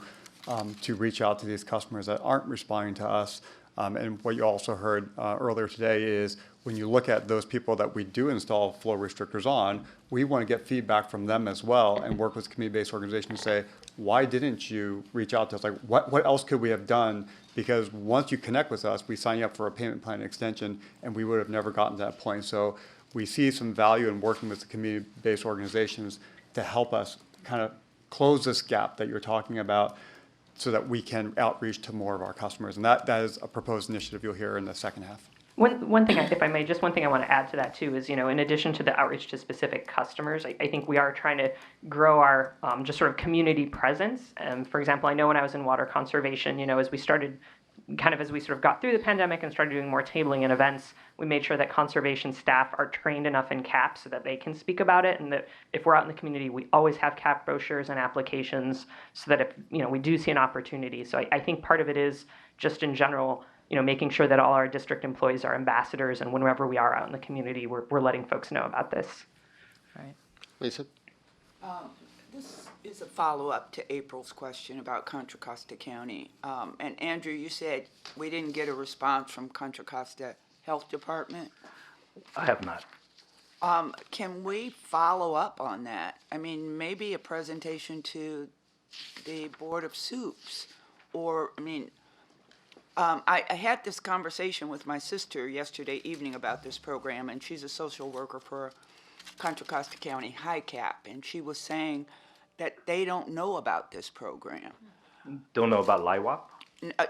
to reach out to these customers that aren't responding to us. And what you also heard earlier today is when you look at those people that we do install flow restrictors on, we want to get feedback from them as well and work with community-based organizations to say, why didn't you reach out to us? Like, what else could we have done? Because once you connect with us, we sign you up for a payment plan extension, and we would have never gotten to that point. So we see some value in working with the community-based organizations to help us kind of close this gap that you're talking about so that we can outreach to more of our customers. And that is a proposed initiative you'll hear in the second half. One thing, if I may, just one thing I want to add to that too is, in addition to the outreach to specific customers, I think we are trying to grow our just sort of community presence. And for example, I know when I was in water conservation, as we sort of got through the pandemic and started doing more tabling and events, we made sure that conservation staff are trained enough in CAP so that they can speak about it, and that if we're out in the community, we always have CAP brochures and applications so that if, we do see an opportunity. So I think part of it is just in general, making sure that all our district employees are ambassadors, and whenever we are out in the community, we're letting folks know about this. Right. Lisa? This is a follow-up to April's question about Contra Costa County. And Andrew, you said we didn't get a response from Contra Costa Health Department. I have not. Can we follow up on that? I mean, maybe a presentation to the Board of Soups, or, I had this conversation with my sister yesterday evening about this program, and she's a social worker for Contra Costa County High Cap, and she was saying that they don't know about this program. Don't know about LIWOP?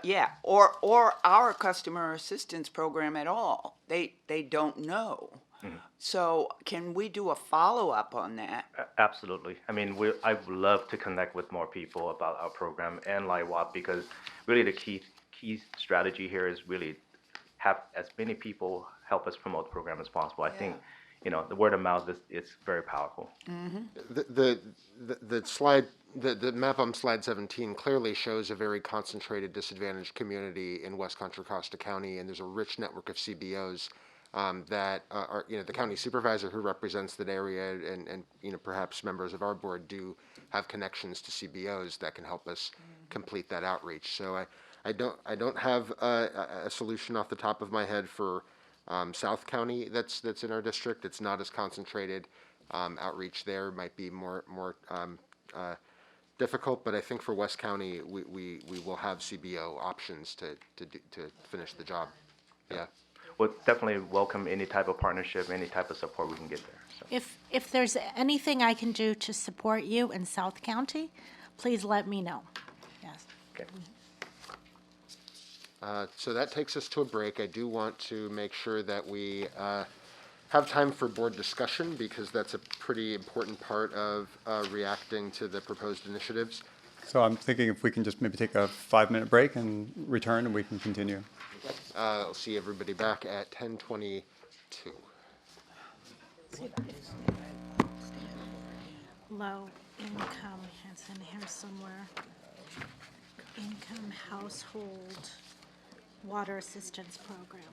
Yeah, or our customer assistance program at all. They don't know. Mm-hmm. So can we do a follow-up on that? Absolutely. I would love to connect with more people about our program and LIWOP, because really the key strategy here is really have as many people help us promote the program as possible. I think the word of mouth is very powerful. The slide, the map on slide 17 clearly shows a very concentrated disadvantaged community in West Contra Costa County, and there's a rich network of CBOs that are, the county supervisor who represents that area, and perhaps members of our board do have connections to CBOs that can help us complete that outreach. So I don't have a solution off the top of my head for South County that's in our district. It's not as concentrated. Outreach there might be more difficult, but I think for West County we will have CBO options to finish the job. Yeah. We'll definitely welcome any type of partnership, any type of support we can get there. So. If there's anything I can do to support you in South County, please let me know. Yes. Okay. So that takes us to a break. I do want to make sure that we have time for board discussion, because that's a pretty important part of reacting to the proposed initiatives. So I'm thinking if we can just maybe take a 5-minute break and return, and we can continue. I'll see everybody back at 10:22. Low income, it's in here somewhere. Income household water assistance program.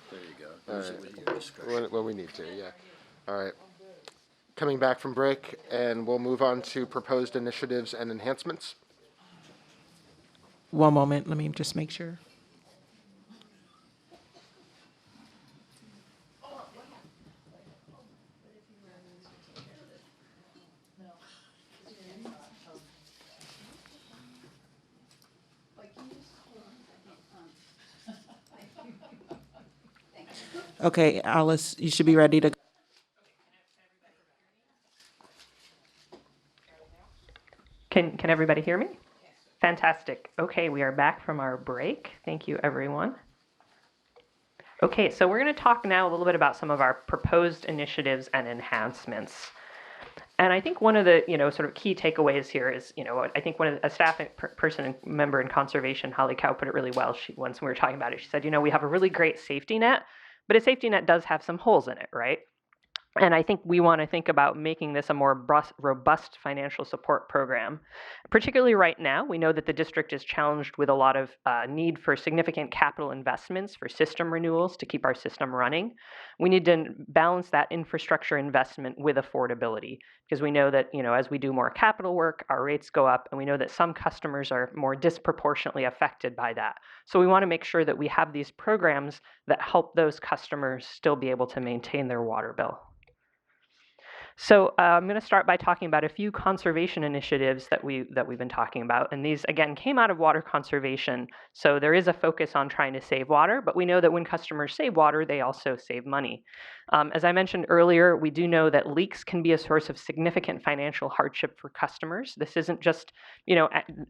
There you go. All Use it with your discretion. when we need to, yeah. All right. Coming back from break, and we'll move on to proposed initiatives and enhancements. One moment, let me just make sure. Okay, Alice, you should be ready to. Can everybody hear me? Fantastic. Okay, we are back from our break. Thank you, everyone. Okay, so we're going to talk now a little bit about some of our proposed initiatives and enhancements. And I think one of the, sort of key takeaways here is, I think one of a staff person and member in conservation, Holly Cow, put it really well. Once we were talking about it, she said, we have a really great safety net, but a safety net does have some holes in it, right? And I think we want to think about making this a more robust financial support program. Particularly right now, we know that the district is challenged with a lot of need for significant capital investments for system renewals to keep our system running. We need to balance that infrastructure investment with affordability, because we know that, as we do more capital work, our rates go up, and we know that some customers are more disproportionately affected by that. So we want to make sure that we have these programs that help those customers still be able to maintain their water bill. So I'm going to start by talking about a few conservation initiatives that we've been talking about. And these, again, came out of water conservation. So there is a focus on trying to save water, but we know that when customers save water, they also save money. As I mentioned earlier, we do know that leaks can be a source of significant financial hardship for customers. This isn't just,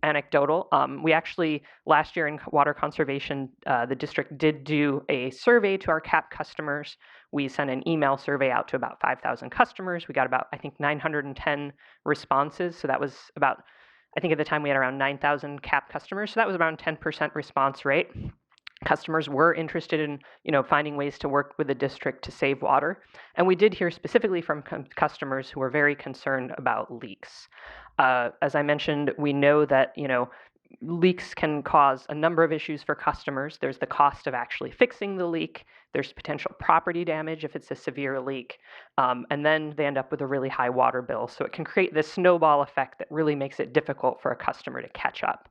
anecdotal. We actually, last year in water conservation, the district did do a survey to our CAP customers. We sent an email survey out to about 5,000 customers. We got about, I think, 910 responses. So that was about, I think at the time we had around 9,000 CAP customers. So that was around 10% response rate. Customers were interested in, finding ways to work with the district to save water. And we did hear specifically from customers who were very concerned about leaks. As I mentioned, we know that, leaks can cause a number of issues for customers. There's the cost of actually fixing the leak. There's potential property damage if it's a severe leak. And then they end up with a really high water bill. So it can create this snowball effect that really makes it difficult for a customer to catch up.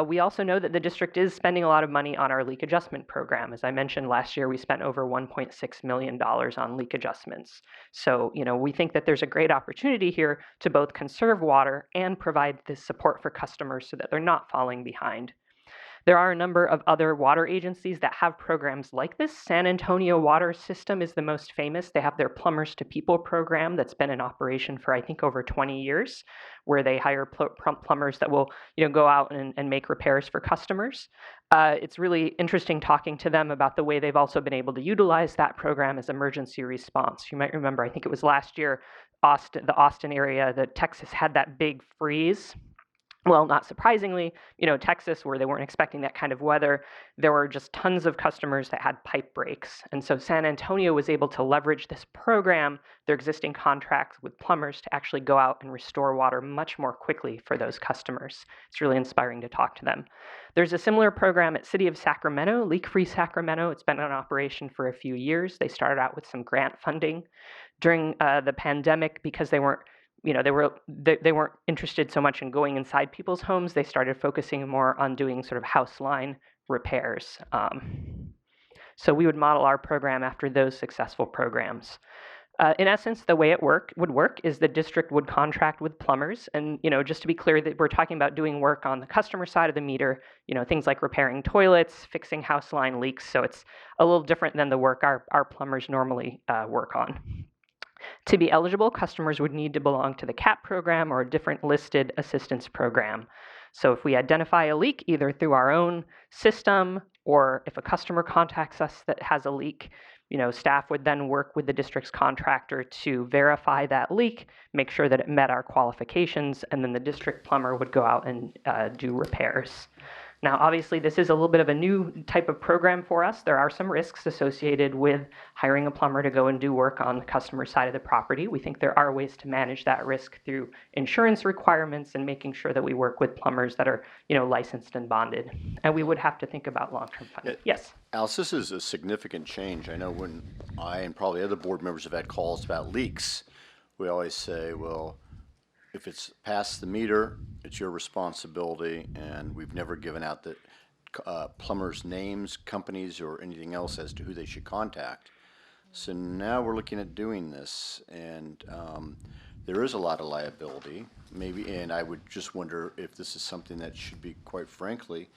We also know that the district is spending a lot of money on our leak adjustment program. As I mentioned, last year we spent over $1.6 million on leak adjustments. So, we think that there's a great opportunity here to both conserve water and provide this support for customers so that they're not falling behind. There are a number of other water agencies that have programs like this. San Antonio Water System is the most famous. They have their Plumbers to People program that's been in operation for, I think, over 20 years, where they hire plumbers that will, go out and make repairs for customers. It's really interesting talking to them about the way they've also been able to utilize that program as emergency response. You might remember, I think it was last year, the Austin area, Texas had that big freeze. Well, not surprisingly, Texas, where they weren't expecting that kind of weather, there were just tons of customers that had pipe breaks. And so San Antonio was able to leverage this program, their existing contracts with plumbers, to actually go out and restore water much more quickly for those customers. It's really inspiring to talk to them. There's a similar program at City of Sacramento, Leak Free Sacramento. It's been in operation for a few years. They started out with some grant funding. During the pandemic, because they weren't interested so much in going inside people's homes, they started focusing more on doing sort of house line repairs. So we would model our program after those successful programs. In essence, the way it would work is the district would contract with plumbers. And, just to be clear, that we're talking about doing work on the customer side of the meter, things like repairing toilets, fixing house line leaks. So it's a little different than the work our plumbers normally work on. To be eligible, customers would need to belong to the CAP program or a different listed assistance program. So if we identify a leak, either through our own system or if a customer contacts us that has a leak, staff would then work with the district's contractor to verify that leak, make sure that it met our qualifications, and then the district plumber would go out and do repairs. Now, obviously, this is a little bit of a new type of program for us. There are some risks associated with hiring a plumber to go and do work on the customer side of the property. We think there are ways to manage that risk through insurance requirements and making sure that we work with plumbers that are, licensed and bonded. And we would have to think about long-term funding. Yes? Alice, this is a significant change. I know when I and probably other board members have had calls about leaks, we always say, well, if it's past the meter, it's your responsibility, and we've never given out the plumbers' names, companies, or anything else as to who they should contact. So now we're looking at doing this, and there is a lot of liability, maybe, and I would just wonder if this is something that should be, quite frankly,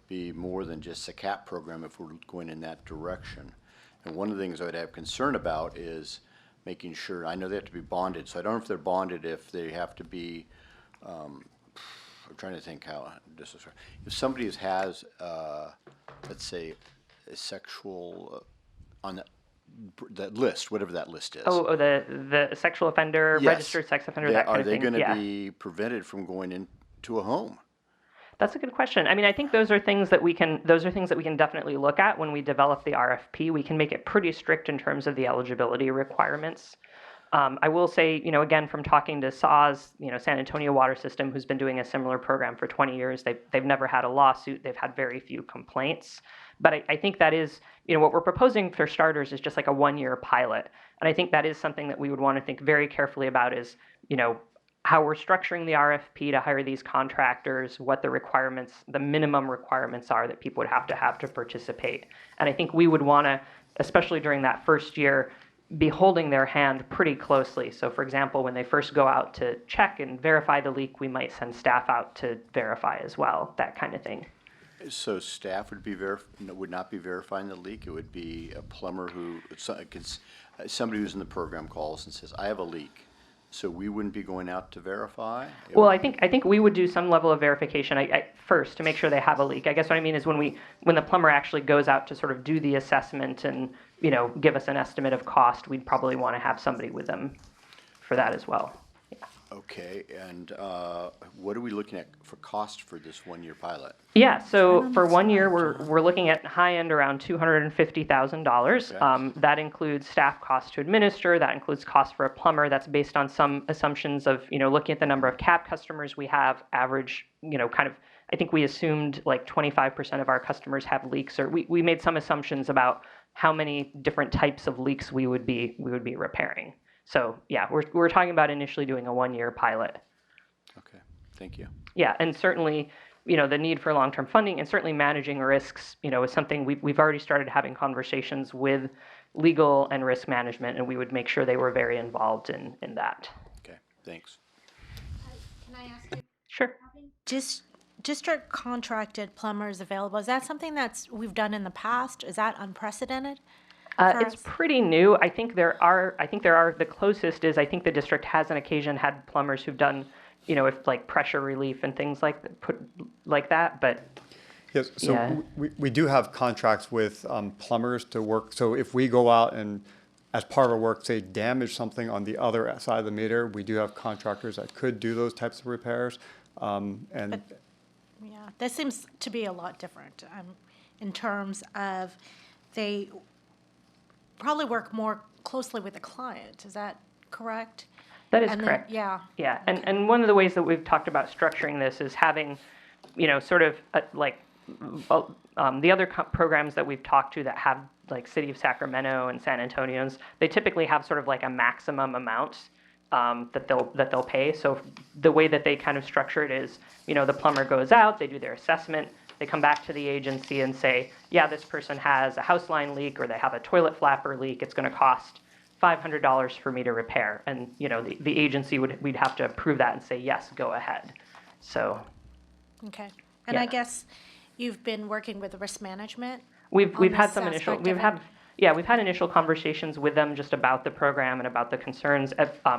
be more than just a CAP program if we're going in that direction. And one of the things I would have concern about is making sure, I know they have to be bonded, so I don't know if they're bonded, if they have to be, I'm trying to think how this is, if somebody has, let's say, a sexual, on that list, whatever that list is. Oh, the sexual offender, Yes. registered sex offender, that kind of thing. Are they going to be prevented from going into a home? That's a good question. I mean, I think those are things that we can definitely look at when we develop the RFP. We can make it pretty strict in terms of the eligibility requirements. I will say, again, from talking to SAWS, San Antonio Water System, who's been doing a similar program for 20 years, they've never had a lawsuit. They've had very few complaints. But I think that is, what we're proposing for starters is just like a one-year pilot. And I think that is something that we would want to think very carefully about is, how we're structuring the RFP to hire these contractors, what the requirements, the minimum requirements are that people would have to participate. And I think we would want to, especially during that first year, be holding their hand pretty closely. So for example, when they first go out to check and verify the leak, we might send staff out to verify as well, that kind of thing. So staff would not be verifying the leak. It would be a plumber who, somebody who's in the program calls and says, I have a leak. So we wouldn't be going out to verify? Well, I think we would do some level of verification first to make sure they have a leak. I guess what I mean is when the plumber actually goes out to sort of do the assessment and give us an estimate of cost, we'd probably want to have somebody with them for that as well. Yeah. Okay, and what are we looking at for cost for this one-year pilot? Yeah, so for 1 year, we're looking at high end around $250,000. Okay. That includes staff costs to administer. That includes costs for a plumber. That's based on some assumptions of, looking at the number of CAP customers we have, average, I think we assumed like 25% of our customers have leaks, or we made some assumptions about how many different types of leaks we would be repairing. So yeah, we're talking about initially doing a 1 year pilot. Okay, thank you. Yeah, and certainly, the need for long-term funding and certainly managing risks, is something we've already started having conversations with legal and risk management, and we would make sure they were very involved in that. Okay, thanks. Can I ask you? Sure. Just district contracted plumbers available, is that something we've done in the past? Is that unprecedented? It's pretty new. I think there are the closest is I think the district has on occasion had plumbers who've done, if like pressure relief and things like that, but. Yes, so Yeah. we do have contracts with plumbers to work. So if we go out and, as part of our work, say damage something on the other side of the meter, we do have contractors that could do those types of repairs. And Yeah, that seems to be a lot different in terms of they probably work more closely with the client. Is that correct? That is And then- correct. Yeah. Yeah, and one of the ways that we've talked about structuring this is having, sort of the other programs that we've talked to that have like City of Sacramento and San Antonio's, they typically have sort of like a maximum amount that they'll pay. So the way that they kind of structure it is, the plumber goes out, they do their assessment, they come back to the agency and say, yeah, this person has a house line leak or they have a toilet flapper leak. It's going to cost $500 for me to repair. And, the agency we'd have to approve that and say, yes, go ahead. So. Okay. And Yeah. I guess you've been working with risk management? We've on had this some initial, aspect of it? we've had initial conversations with them just about the program and about the concerns.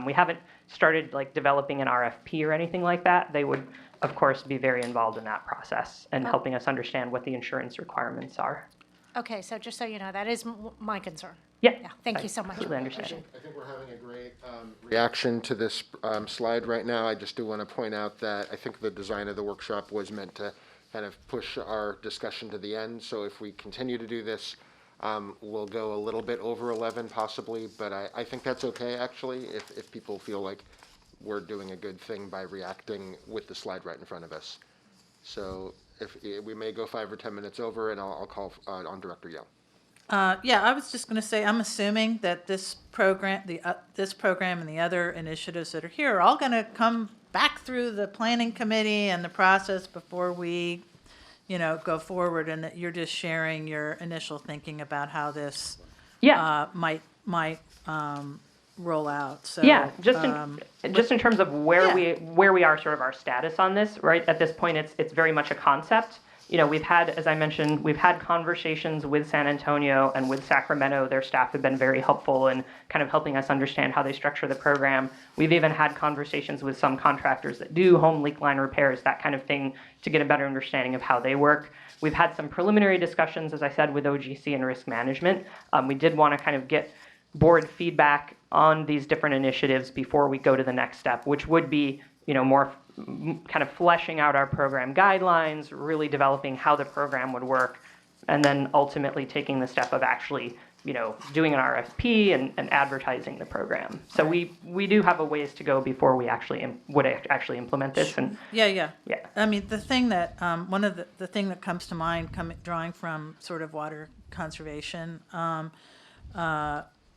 We haven't started like developing an RFP or anything like that. They would, of course, be very involved in that process and helping us understand what the insurance requirements are. Okay, so just so you know, that is my concern. Yeah. Yeah, thank you so much. Completely understand. I think we're having a great reaction to this slide right now. I just do want to point out that I think the design of the workshop was meant to kind of push our discussion to the end. So if we continue to do this, we'll go a little bit over 11 possibly, but I think that's okay actually if people feel like we're doing a good thing by reacting with the slide right in front of us. So if we may go 5 or 10 minutes over, and I'll call on Director Yell. Yeah, I was just going to say, I'm assuming that this program, this program and the other initiatives that are here are all going to come back through the planning committee and the process before we, go forward, and that you're just sharing your initial thinking about how this might roll out. So Yeah, just in terms of where we are, sort of our status on this, right? At this point, it's very much a concept. We've had, as I mentioned, we've had conversations with San Antonio and with Sacramento. Their staff have been very helpful in kind of helping us understand how they structure the program. We've even had conversations with some contractors that do home leak line repairs, that kind of thing, to get a better understanding of how they work. We've had some preliminary discussions, as I said, with OGC and risk management. We did want to kind of get board feedback on these different initiatives before we go to the next step, which would be, more kind of fleshing out our program guidelines, really developing how the program would work, and then ultimately taking the step of actually, doing an RFP and advertising the program. So we do have a ways to go before we actually would actually implement this. And Yeah. Yeah. I mean, the thing that, one of the thing that comes to mind, drawing from sort of water conservation,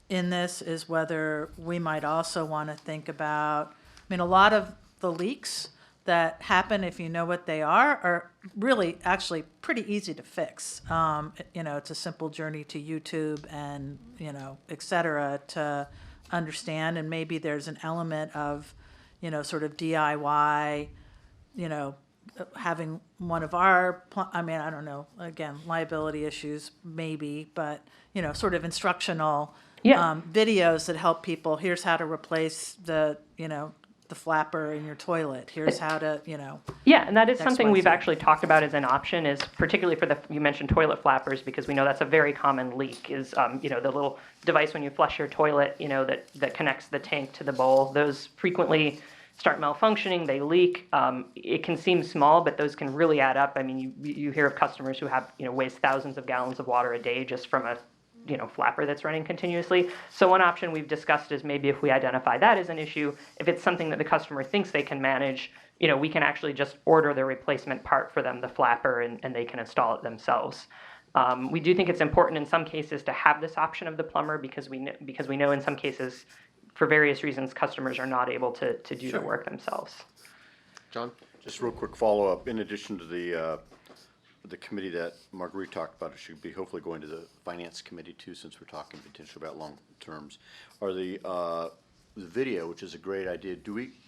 in this is whether we might also want to think about, a lot of the leaks that happen, if you know what they are really actually pretty easy to fix. It's a simple journey to YouTube and, et cetera, to understand. And maybe there's an element of, sort of DIY, having one of our, I don't know, again, liability issues maybe, but, sort of instructional videos that help people. Here's how to replace the flapper in your toilet. Here's how to, Yeah, and that is something we've XYZ. actually talked about as an option, is particularly for you mentioned toilet flappers, because we know that's a very common leak, is, the little device when you flush your toilet, that connects the tank to the bowl. Those frequently start malfunctioning, they leak. It can seem small, but those can really add up. I mean, you hear of customers who have, waste thousands of gallons of water a day just from a flapper that's running continuously. So one option we've discussed is maybe if we identify that as an issue, if it's something that the customer thinks they can manage, we can actually just order the replacement part for them, the flapper, and they can install it themselves. We do think it's important in some cases to have this option of the plumber because we know in some cases, for various reasons, customers are not able to do the work themselves. John? Just real quick follow-up, in addition to the committee that Marguerite talked about, it should be hopefully going to the finance committee too, since we're talking potentially about long terms. Are the video, which is a great idea,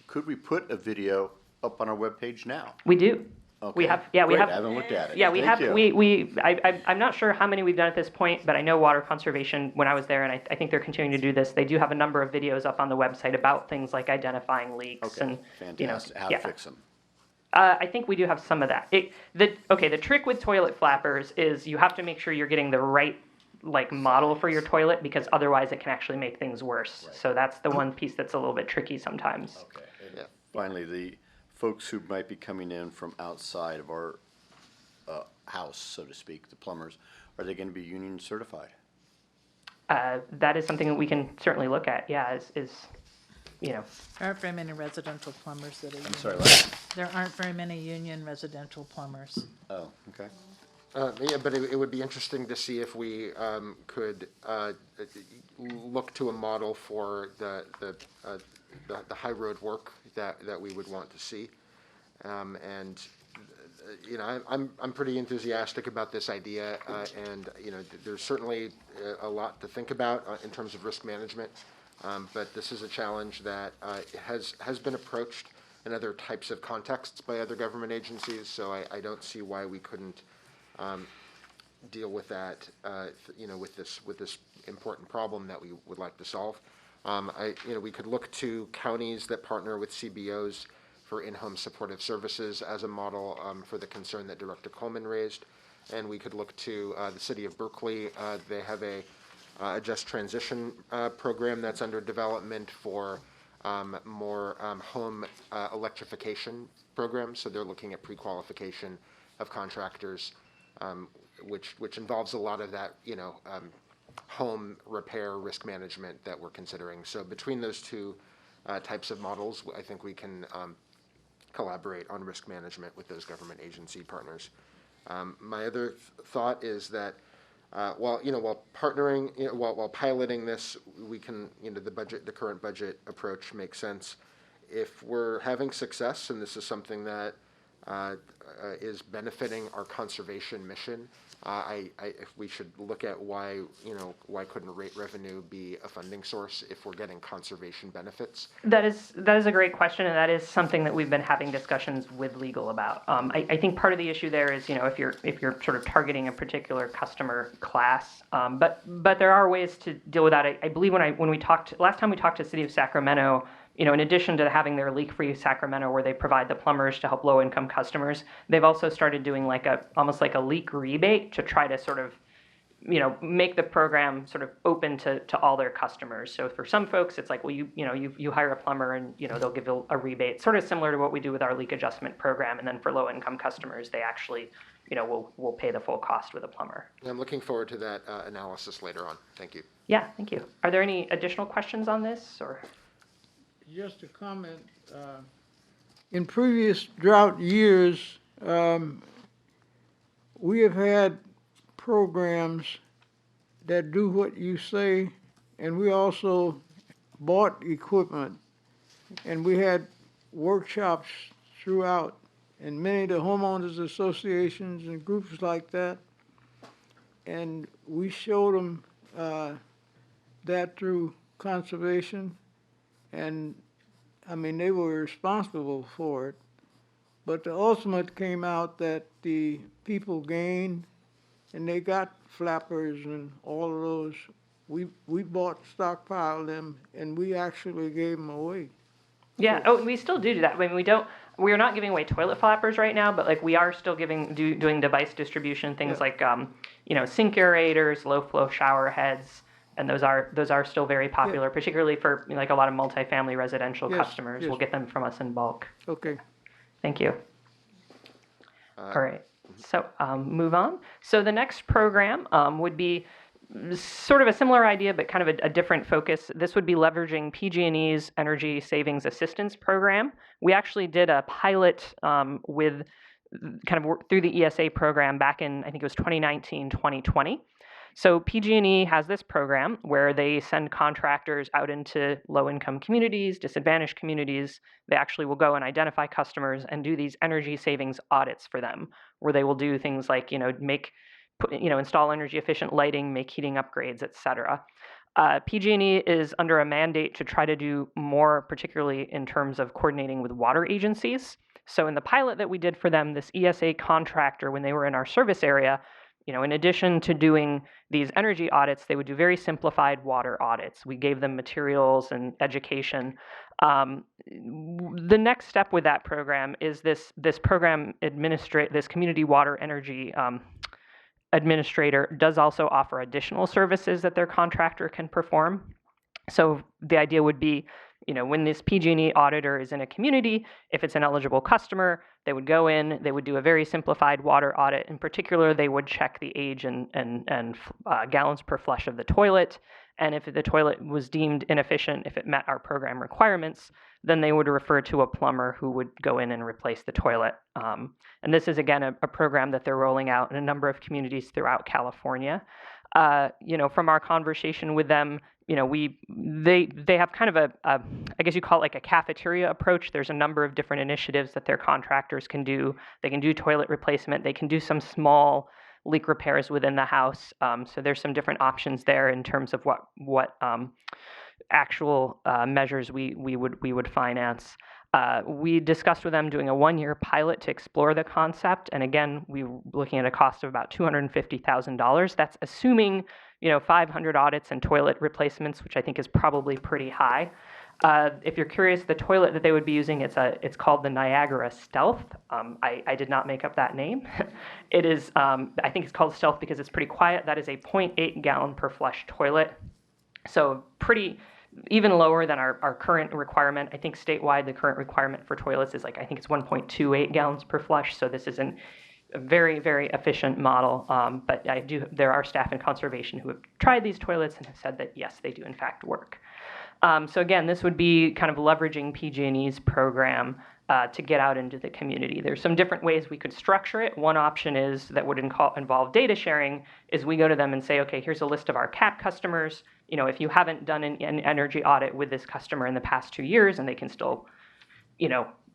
could we put a video up on our webpage now? We do. Okay. We have. Great. I haven't looked at it. Yeah, we Thank have. you. I'm not sure how many we've done at this point, but I know Water Conservation, when I was there, and I think they're continuing to do this, they do have a number of videos up on the website about things like identifying leaks Okay, and, fantastic. How to fix them. I think we do have some of that. The trick with toilet flappers is you have to make sure you're getting the right model for your toilet, because otherwise it can actually make things worse. Right. So that's the one piece that's a little bit tricky sometimes. Okay. And finally, the folks who might be coming in from outside of our house, so to speak, the plumbers, are they going to be union certified? That is something that we can certainly look at. Yeah, There aren't very many residential plumbers that are union. I'm sorry, what? There aren't very many union residential plumbers. Oh, okay. Yeah, but it would be interesting to see if we could look to a model for the high road work that we would want to see. I'm pretty enthusiastic about this idea, and there's certainly a lot to think about in terms of risk management. But this is a challenge that has been approached in other types of contexts by other government agencies. So I don't see why we couldn't deal with that, with this important problem that we would like to solve. We could look to counties that partner with CBOs for in-home supportive services as a model for the concern that Director Coleman raised, and we could look to the city of Berkeley. They have a just transition program that's under development for more home electrification programs. So they're looking at pre-qualification of contractors, which involves a lot of that, home repair risk management that we're considering. So between those two types of models, I think we can collaborate on risk management with those government agency partners. My other thought is that while partnering, while piloting this, we can, the current budget approach makes sense. If we're having success, and this is something that is benefiting our conservation mission, if we should look at why couldn't rate revenue be a funding source if we're getting conservation benefits? That is a great question, and that is something that we've been having discussions with legal about. I think part of the issue there is, if you're sort of targeting a particular customer class, but there are ways to deal with that. I believe when we talked last time, we talked to the City of Sacramento. In addition to having their leak-free Sacramento, where they provide the plumbers to help low-income customers, they've also started doing almost like a leak rebate to try to sort of, make the program sort of open to all their customers. So for some folks, it's like, well, you hire a plumber and they'll give you a rebate, sort of similar to what we do with our leak adjustment program. And then for low-income customers, they actually, will pay the full cost with a plumber. I'm looking forward to that analysis later on. Thank you. Yeah, thank you. Are there any additional questions on this, or? Just a comment. In previous drought years, we have had programs that do what you say, and we also bought equipment, and we had workshops throughout, and many of the homeowners associations and groups like that, and we showed them that through conservation. And, they were responsible for it. But the ultimate came out that the people gained, and they got flappers and all of those. We bought, stockpiled them, and we actually gave them away. Yeah, we still do that. We're not giving away toilet flappers right now, but we are still doing device distribution, things like, sink aerators, low flow shower heads, And those are still very popular, particularly for like a lot of multifamily residential Yes, customers. yes. Will get them from us in bulk. Okay. Thank you. All right, so move on. So the next program would be sort of a similar idea, but kind of a different focus. This would be leveraging PG&E's Energy Savings Assistance Program. We actually did a pilot with kind of work through the ESA program back in, I think it was 2019, 2020. So PG&E has this program where they send contractors out into low-income communities, disadvantaged communities. They actually will go and identify customers and do these energy savings audits for them, where they will do things like, install energy-efficient lighting, make heating upgrades, et cetera. PG&E is under a mandate to try to do more, particularly in terms of coordinating with water agencies. So in the pilot that we did for them, this ESA contractor, when they were in our service area, in addition to doing these energy audits, they would do very simplified water audits. We gave them materials and education. The next step with that program is this program this community water energy administrator does also offer additional services that their contractor can perform. So the idea would be, when this PG&E auditor is in a community, if it's an eligible customer, they would go in, they would do a very simplified water audit. In particular, they would check the age and gallons per flush of the toilet. And if the toilet was deemed inefficient, if it met our program requirements, then they would refer to a plumber who would go in and replace the toilet. And this is, again, a program that they're rolling out in a number of communities throughout California. From our conversation with them, they have kind of I guess you call it like a cafeteria approach. There's a number of different initiatives that their contractors can do. They can do toilet replacement. They can do some small leak repairs within the house. So there's some different options there in terms of what actual measures we would finance. We discussed with them doing a 1-year pilot to explore the concept. And again, we were looking at a cost of about $250,000. That's assuming, 500 audits and toilet replacements, which I think is probably pretty high. If you're curious, the toilet that they would be using, it's called the Niagara Stealth. I did not make up that name. It is, I think it's called Stealth because it's pretty quiet. That is a 0.8 gallon per flush toilet. So even lower than our current requirement. I think statewide, the current requirement for toilets is I think it's 1.28 gallons per flush. So this is a very, very efficient model. But there are staff in conservation who have tried these toilets and have said that, yes, they do in fact work. So again, this would be kind of leveraging PG&E's program to get out into the community. There's some different ways we could structure it. One option is that would involve data sharing is we go to them and say, okay, here's a list of our CAP customers. If you haven't done an energy audit with this customer in the past 2 years and they can still,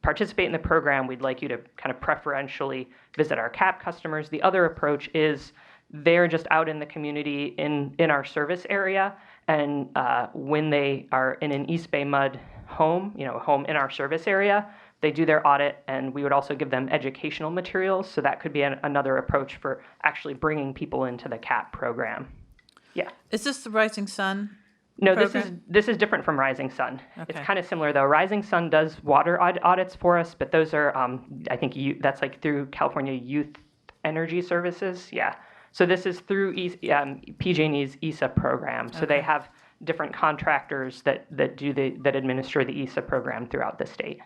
participate in the program, we'd like you to kind of preferentially visit our CAP customers. The other approach is they're just out in the community in our service area. And when they are in an East Bay MUD home, a home in our service area, they do their audit, and we would also give them educational materials. So that could be another approach for actually bringing people into the CAP program. Yeah. Is this the Rising Sun? No, program? this is different from Rising Sun. Okay. It's kind of similar though. Rising Sun does water audits for us, but those are I think that's through California Youth Energy Services. Yeah. So this is through PG&E's ESA program. So they have different contractors that administer the ESA program throughout the state.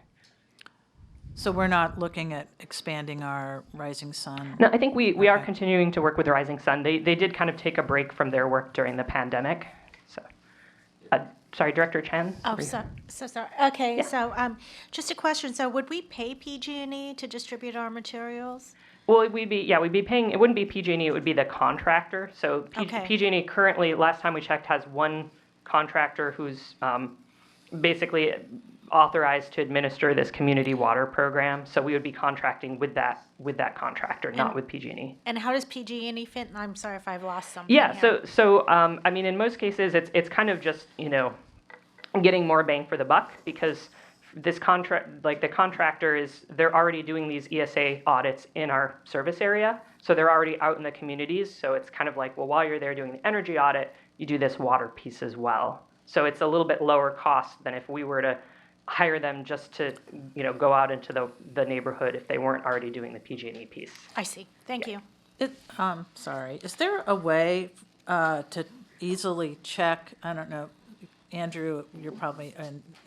So we're not looking at expanding our Rising Sun? No, I think we are continuing to work with Rising Sun. They did kind of take a break from their work during the pandemic. So, sorry, Director Chen? Oh, so sorry. Okay, so just a question. So would we pay PG&E to distribute our materials? Well, we'd be paying, it wouldn't be PG&E, it would be the contractor. So PG&E currently, last time we checked, has one contractor who's basically authorized to administer this community water program. So we would be contracting with that contractor, not with PG&E. And how does PG&E fit? And I'm sorry if I've lost something. Yeah, here. so I mean, in most cases, it's kind of just, getting more bang for the buck because this the contractor they're already doing these ESA audits in our service area. So they're already out in the communities. So it's kind of like, well, while you're there doing the energy audit, you do this water piece as well. So it's a little bit lower cost than if we were to hire them just to, go out into the neighborhood if they weren't already doing the PG&E piece. I see. Thank you. Sorry. Is there a way to easily check, I don't know, Andrew, you're probably,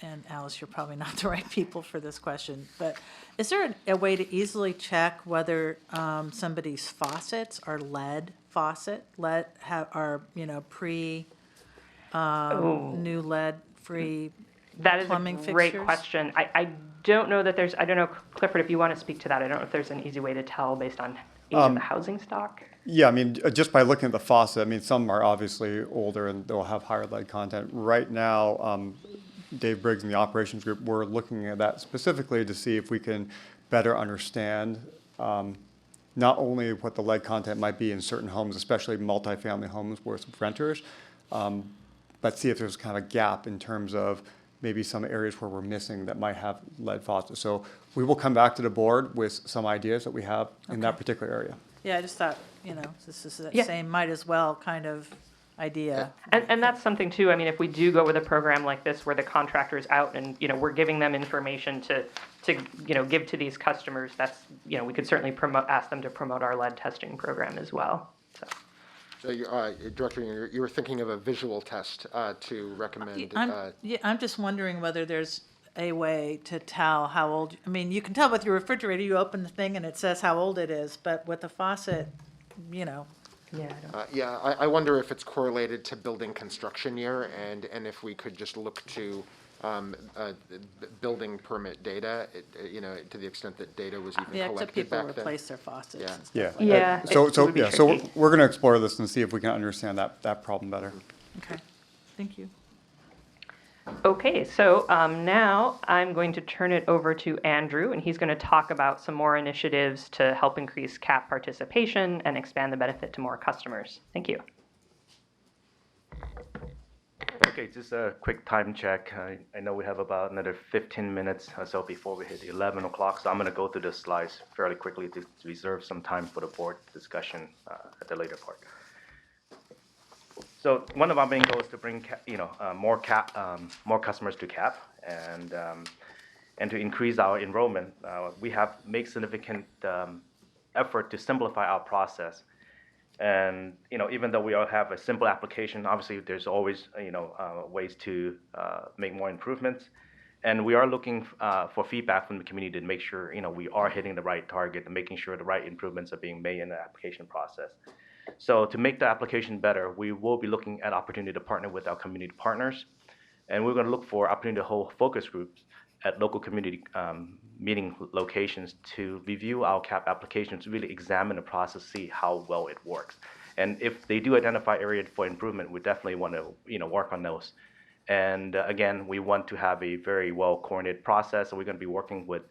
and Alice, you're probably not the right people for this question, but is there a way to easily check whether somebody's faucets are lead faucet, are, new lead-free That is plumbing a fixtures? great question. I don't know that there's, I don't know, Clifford, if you want to speak to that, I don't know if there's an easy way to tell based on age of the housing stock. Yeah, I mean, just by looking at the faucet, I mean, some are obviously older and they'll have higher lead content. Right now, Dave Briggs and the operations group, we're looking at that specifically to see if we can better understand not only what the lead content might be in certain homes, especially multifamily homes with renters, but see if there's kind of a gap in terms of maybe some areas where we're missing that might have lead faucets. So we will come back to the board with some ideas that we have in that particular area. Yeah, I just thought, this is that Yeah. same might as well kind of idea. And that's something too, I mean, if we do go with a program like this where the contractor's out and, we're giving them information to give to these customers, that's, we could certainly ask them to promote our lead testing program as well, so. So, Director, you were thinking of a visual test to recommend. I'm just wondering whether there's a way to tell how old, I mean, you can tell with your refrigerator, you open the thing and it says how old it is, but with a faucet, Yeah, I wonder if it's correlated to building construction year, and if we could just look to building permit data, to the extent that data was even yeah, except collected people back then. replace their faucets and stuff. Yeah. Yeah, So it would be tricky. we're going to explore this and see if we can understand that problem better. Okay, thank you. Okay, so now I'm going to turn it over to Andrew, and he's going to talk about some more initiatives to help increase CAP participation and expand the benefit to more customers. Thank you. Okay, just a quick time check. I know we have about another 15 minutes or so before we hit 11 o'clock, so I'm going to go through the slides fairly quickly to reserve some time for the board discussion at the later part. So one of our main goals is to bring more customers to CAP and to increase our enrollment. We have made significant effort to simplify our process. And even though we all have a simple application, obviously there's always ways to make more improvements. And we are looking for feedback from the community to make sure we are hitting the right target and making sure the right improvements are being made in the application process. So to make the application better, we will be looking at opportunity to partner with our community partners, and we're going to look for opportunity to hold focus groups at local community meeting locations to review our CAP applications, to really examine the process, see how well it works. And if they do identify areas for improvement, we definitely want to work on those. And again, we want to have a very well coordinated process, and we're going to be working with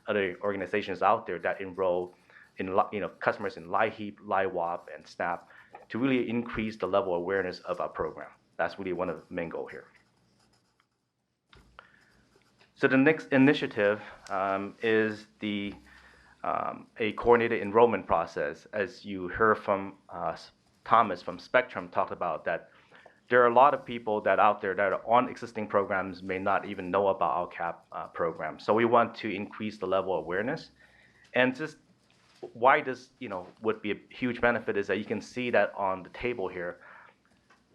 other organizations out there that enroll in customers in LIHEAP, LIWAP, and SNAP to really increase the level of awareness of our program. That's really one of the main goals here. So the next initiative is a coordinated enrollment process. As you heard from Thomas from Spectrum talked about that there are a lot of people that out there that are on existing programs may not even know about our CAP program. So we want to increase the level of awareness. And just why this would be a huge benefit is that you can see that on the table here.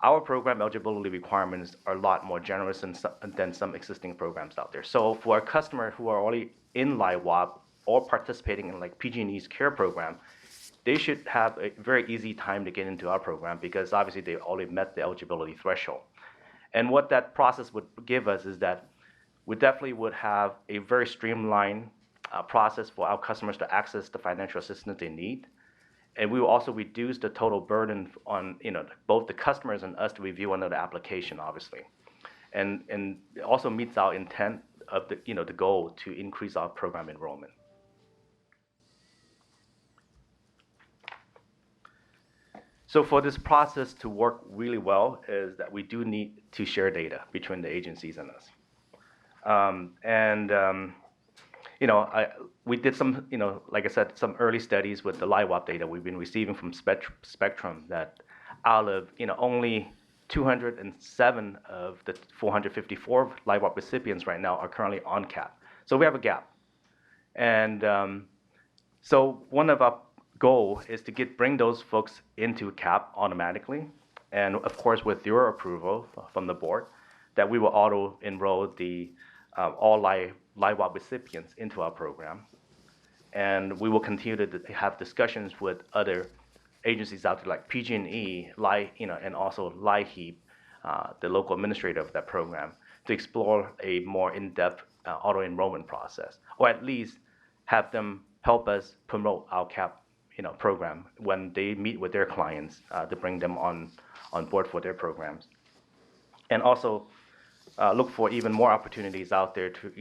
Our program eligibility requirements are a lot more generous than some existing programs out there. So for a customer who are already in LIWAP or participating in like PG&E's CARE program, they should have a very easy time to get into our program because obviously they already met the eligibility threshold. And what that process would give us is that we definitely would have a very streamlined process for our customers to access the financial assistance they need. And we will also reduce the total burden on both the customers and us to review another application, obviously. And it also meets our intent of the goal to increase our program enrollment. So for this process to work really well is that we do need to share data between the agencies and us. We did some, like I said, some early studies with the LIWAP data we've been receiving from Spectrum that out of, only 207 of the 454 LIWAP recipients right now are currently on CAP. So we have a gap. And so one of our goal is to bring those folks into CAP automatically. and of course with your approval from the board, that we will auto-enroll the all LIWAP recipients into our program. And we will continue to have discussions with other agencies out there like PG&E, and also LIHEAP, the local administrator of that program, to explore a more in-depth auto-enrollment process, or at least have them help us promote our CAP program when they meet with their clients to bring them on board for their programs. And also look for even more opportunities out there to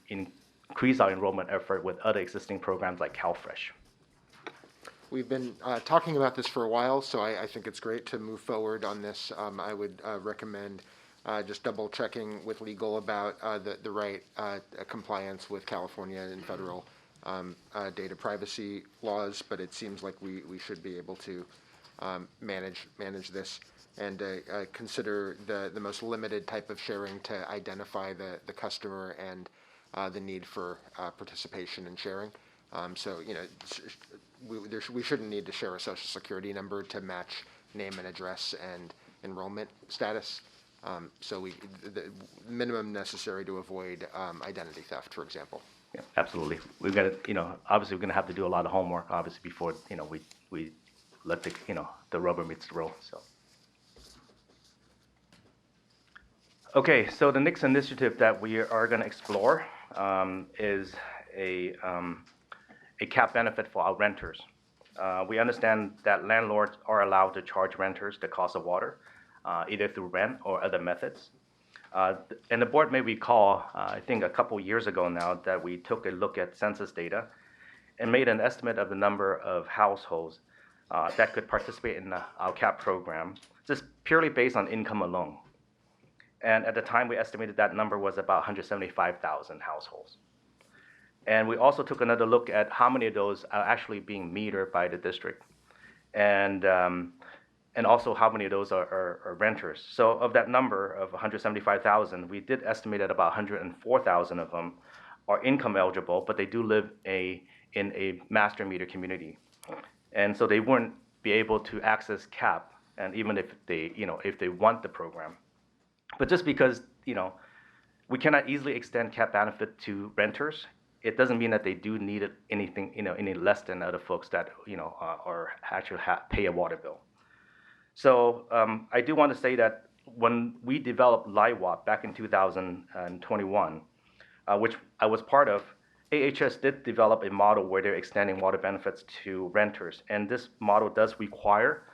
increase our enrollment effort with other existing programs like CalFresh. We've been talking about this for a while, so I think it's great to move forward on this. I would recommend just double checking with legal about the right compliance with California and federal data privacy laws, but it seems like we should be able to manage this and consider the most limited type of sharing to identify the customer and the need for participation and sharing. So, we shouldn't need to share a social security number to match name and address and enrollment status. So the minimum necessary to avoid identity theft, for example. Yeah, absolutely. We've got to, obviously we're going to have to do a lot of homework, obviously, before, we let the rubber meets the road, so. Okay, so the next initiative that we are going to explore is a cap benefit for our renters. We understand that landlords are allowed to charge renters the cost of water, either through rent or other methods. And the board may recall, I think a couple years ago now, that we took a look at census data and made an estimate of the number of households that could participate in our CAP program, just purely based on income alone. And at the time, we estimated that number was about 175,000 households. And we also took another look at how many of those are actually being metered by the district, and also how many of those are renters. So of that number of 175,000, we did estimate that about 104,000 of them are income eligible, but they do live in a master meter community. And so they wouldn't be able to access CAP, and even if they want the program. But just because, we cannot easily extend CAP benefit to renters, it doesn't mean that they do need it any less than other folks that, are actually pay a water bill. So I do want to say that when we developed LIWAP back in 2021, which I was part of, AHS did develop a model where they're extending water benefits to renters. And this model does require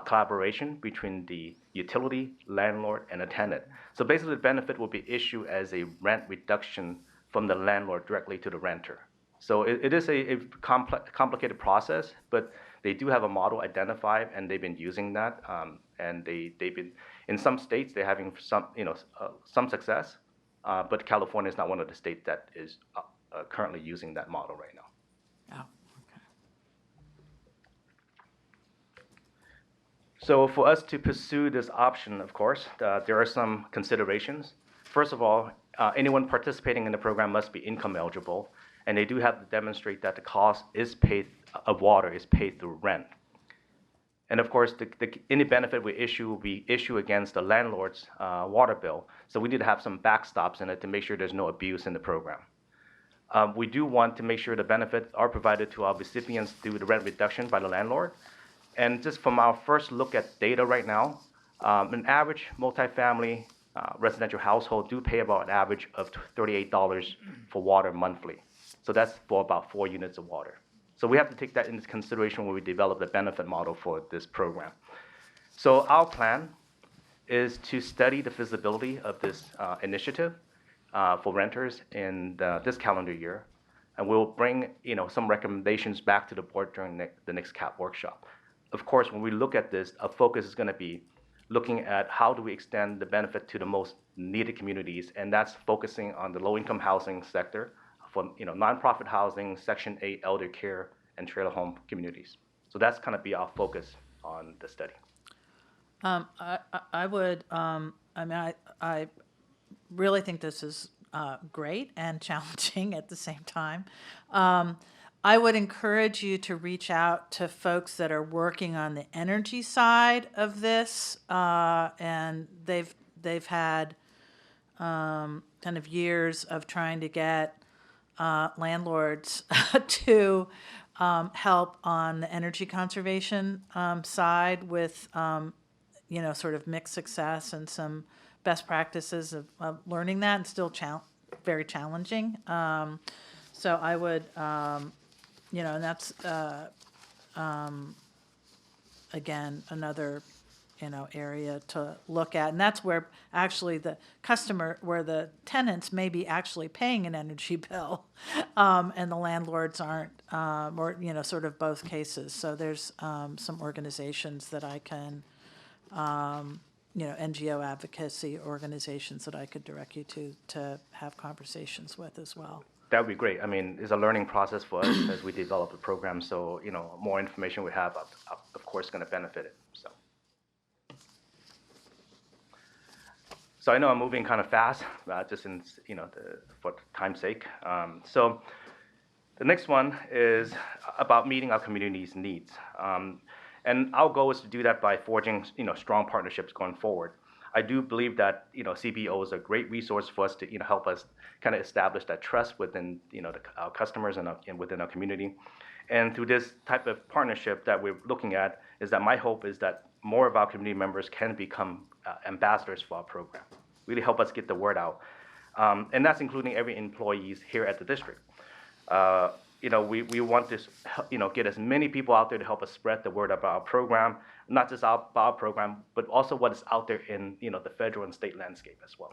collaboration between the utility, landlord, and a tenant. So basically, the benefit will be issued as a rent reduction from the landlord directly to the renter. So it is a complicated process, but they do have a model identified, and they've been using that. And they've been, in some states, they're having some success, but California is not one of the states that is currently using that model right now. Oh, So for us to pursue this option, of course, there are some considerations. First of all, anyone participating in the program must be income eligible, and they do have to demonstrate that the cost of water is paid through rent. And of course, any benefit we issue will be issued against the landlord's water bill. So we need to have some backstops in it to make sure there's no abuse in the program. We do want to make sure the benefits are provided to our recipients through the rent reduction by the landlord. And just from our first look at data right now, an average multifamily residential household do pay about an average of $38 for water monthly. So that's for about 4 units of water. So we have to take that into consideration when we develop the benefit model for this program. So our plan is to study the feasibility of this initiative for renters in this calendar year, and we'll bring some recommendations back to the board during the next CAP workshop. Of course, when we look at this, our focus is going to be looking at how do we extend the benefit to the most needed communities, and that's focusing on the low-income housing sector, for nonprofit housing, Section 8 elder care, and trailer home communities. So that's kind of be our focus on the study. I would, I really think this is great and challenging at the same time. I would encourage you to reach out to folks that are working on the energy side of this, and they've had kind of years of trying to get landlords to help on the energy conservation side with, sort of mixed success and some best practices of learning that, and still very challenging. So I would, and that's, again, another, area to look at. And that's where actually where the tenants may be actually paying an energy bill, and the landlords aren't, or, sort of both cases. So there's some organizations that I can, NGO advocacy organizations that I could direct you to have conversations with as well. That would be great. I mean, it's a learning process for us as we develop the program. So, more information we have, of course, going to benefit it. So I know I'm moving kind of fast, just in, for time's sake. So the next one is about meeting our community's needs. And our goal is to do that by forging, strong partnerships going forward. I do believe that, CBO is a great resource for us to, help us kind of establish that trust within, our customers and within our community. And through this type of partnership that we're looking at, is that my hope is that more of our community members can become ambassadors for our program, really help us get the word out. And that's including every employee here at the district. We want to, get as many people out there to help us spread the word about our program, not just about our program, but also what is out there in, the federal and state landscape as well.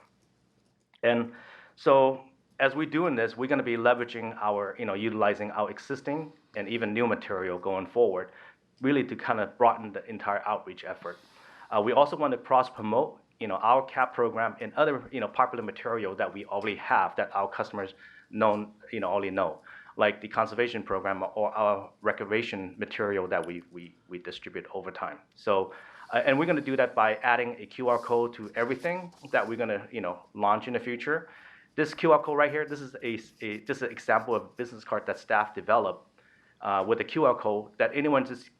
And so as we're doing this, we're going to be leveraging our, utilizing our existing and even new material going forward, really to kind of broaden the entire outreach effort. We also want to cross-promote, our CAP program and other, popular material that we already have that our customers already know, like the conservation program or our recreation material that we distribute over time. So, and we're going to do that by adding a QR code to everything that we're going to, launch in the future. This QR code right here, this is just an example of a business card that staff developed with a QR code that anyone just,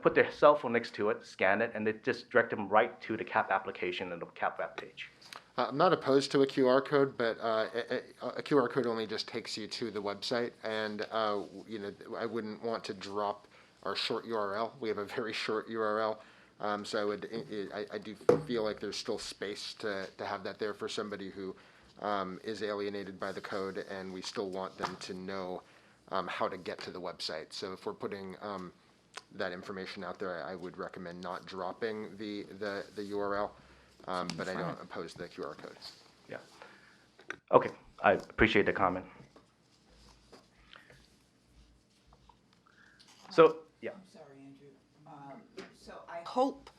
put their cell phone next to it, scan it, and it just direct them right to the CAP application and the CAP web page. I'm not opposed to a QR code, but a QR code only just takes you to the website, and I wouldn't want to drop our short URL. We have a very short URL, so I do feel like there's still space to have that there for somebody who is alienated by the code, and we still want them to know how to get to the website. So if we're putting that information out there, I would recommend not dropping the URL. But I don't oppose the QR code. Yeah. Okay, I appreciate the comment. So, yeah. I'm sorry, Andrew. So I hope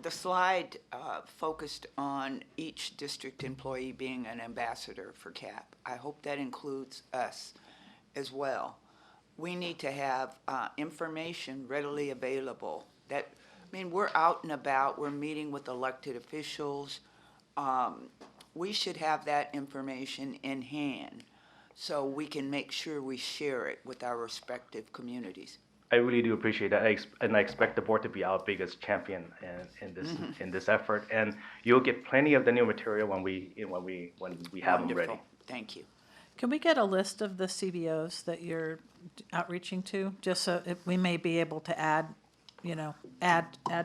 the slide focused on each district employee being an ambassador for CAP. I hope that includes us as well. We need to have information readily available that, we're out and about, we're meeting with elected officials. We should have that information in hand so we can make sure we share it with our respective communities. I really do appreciate that, and I expect the board to be our biggest champion in this effort. And you'll get plenty of the new material when we have them ready. Thank you. Can we get a list of the CBOs that you're outreaching to, just so we may be able to add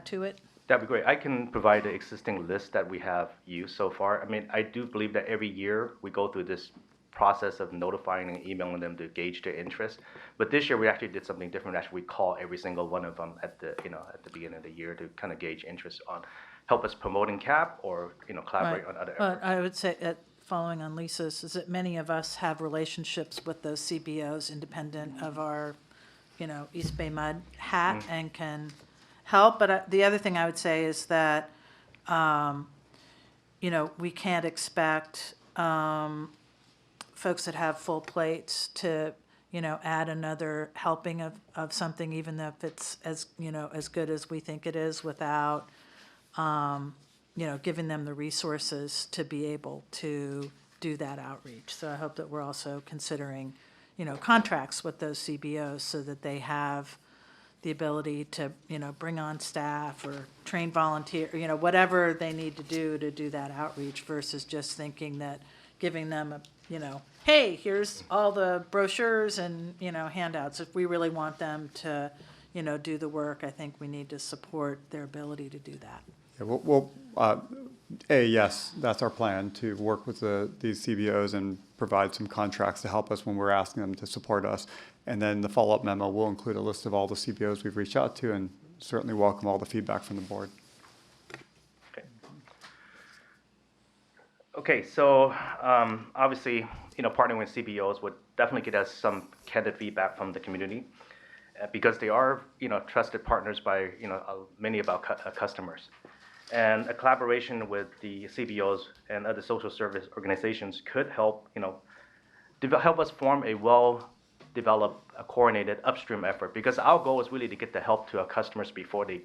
to it? That'd be great. I can provide the existing list that we have used so far. I do believe that every year we go through this process of notifying and emailing them to gauge their interest. But this year we actually did something different. Actually, we call every single one of them at the beginning of the year to kind of gauge interest on help us promoting CAP or collaborate on other efforts. But I would say that following on Lisa's, is that many of us have relationships with those CBOs independent of our, East Bay MUD hat and can help. But the other thing I would say is that, we can't expect folks that have full plates to, add another helping of something, even if it's as good as we think it is, without, giving them the resources to be able to do that outreach. So I hope that we're also considering, contracts with those CBOs so that they have the ability to, bring on staff or train volunteer, whatever they need to do that outreach versus just thinking that giving them hey, here's all the brochures and, handouts. If we really want them to, do the work, I think we need to support their ability to do that. Yeah, yes, that's our plan, to work with these CBOs and provide some contracts to help us when we're asking them to support us. And then the follow-up memo will include a list of all the CBOs we've reached out to, and certainly welcome all the feedback from the board. Okay, so obviously, partnering with CBOs would definitely get us some candid feedback from the community because they are, trusted partners by, many of our customers. And a collaboration with the CBOs and other social service organizations could help, help us form a well-developed, coordinated upstream effort, because our goal is really to get the help to our customers before they,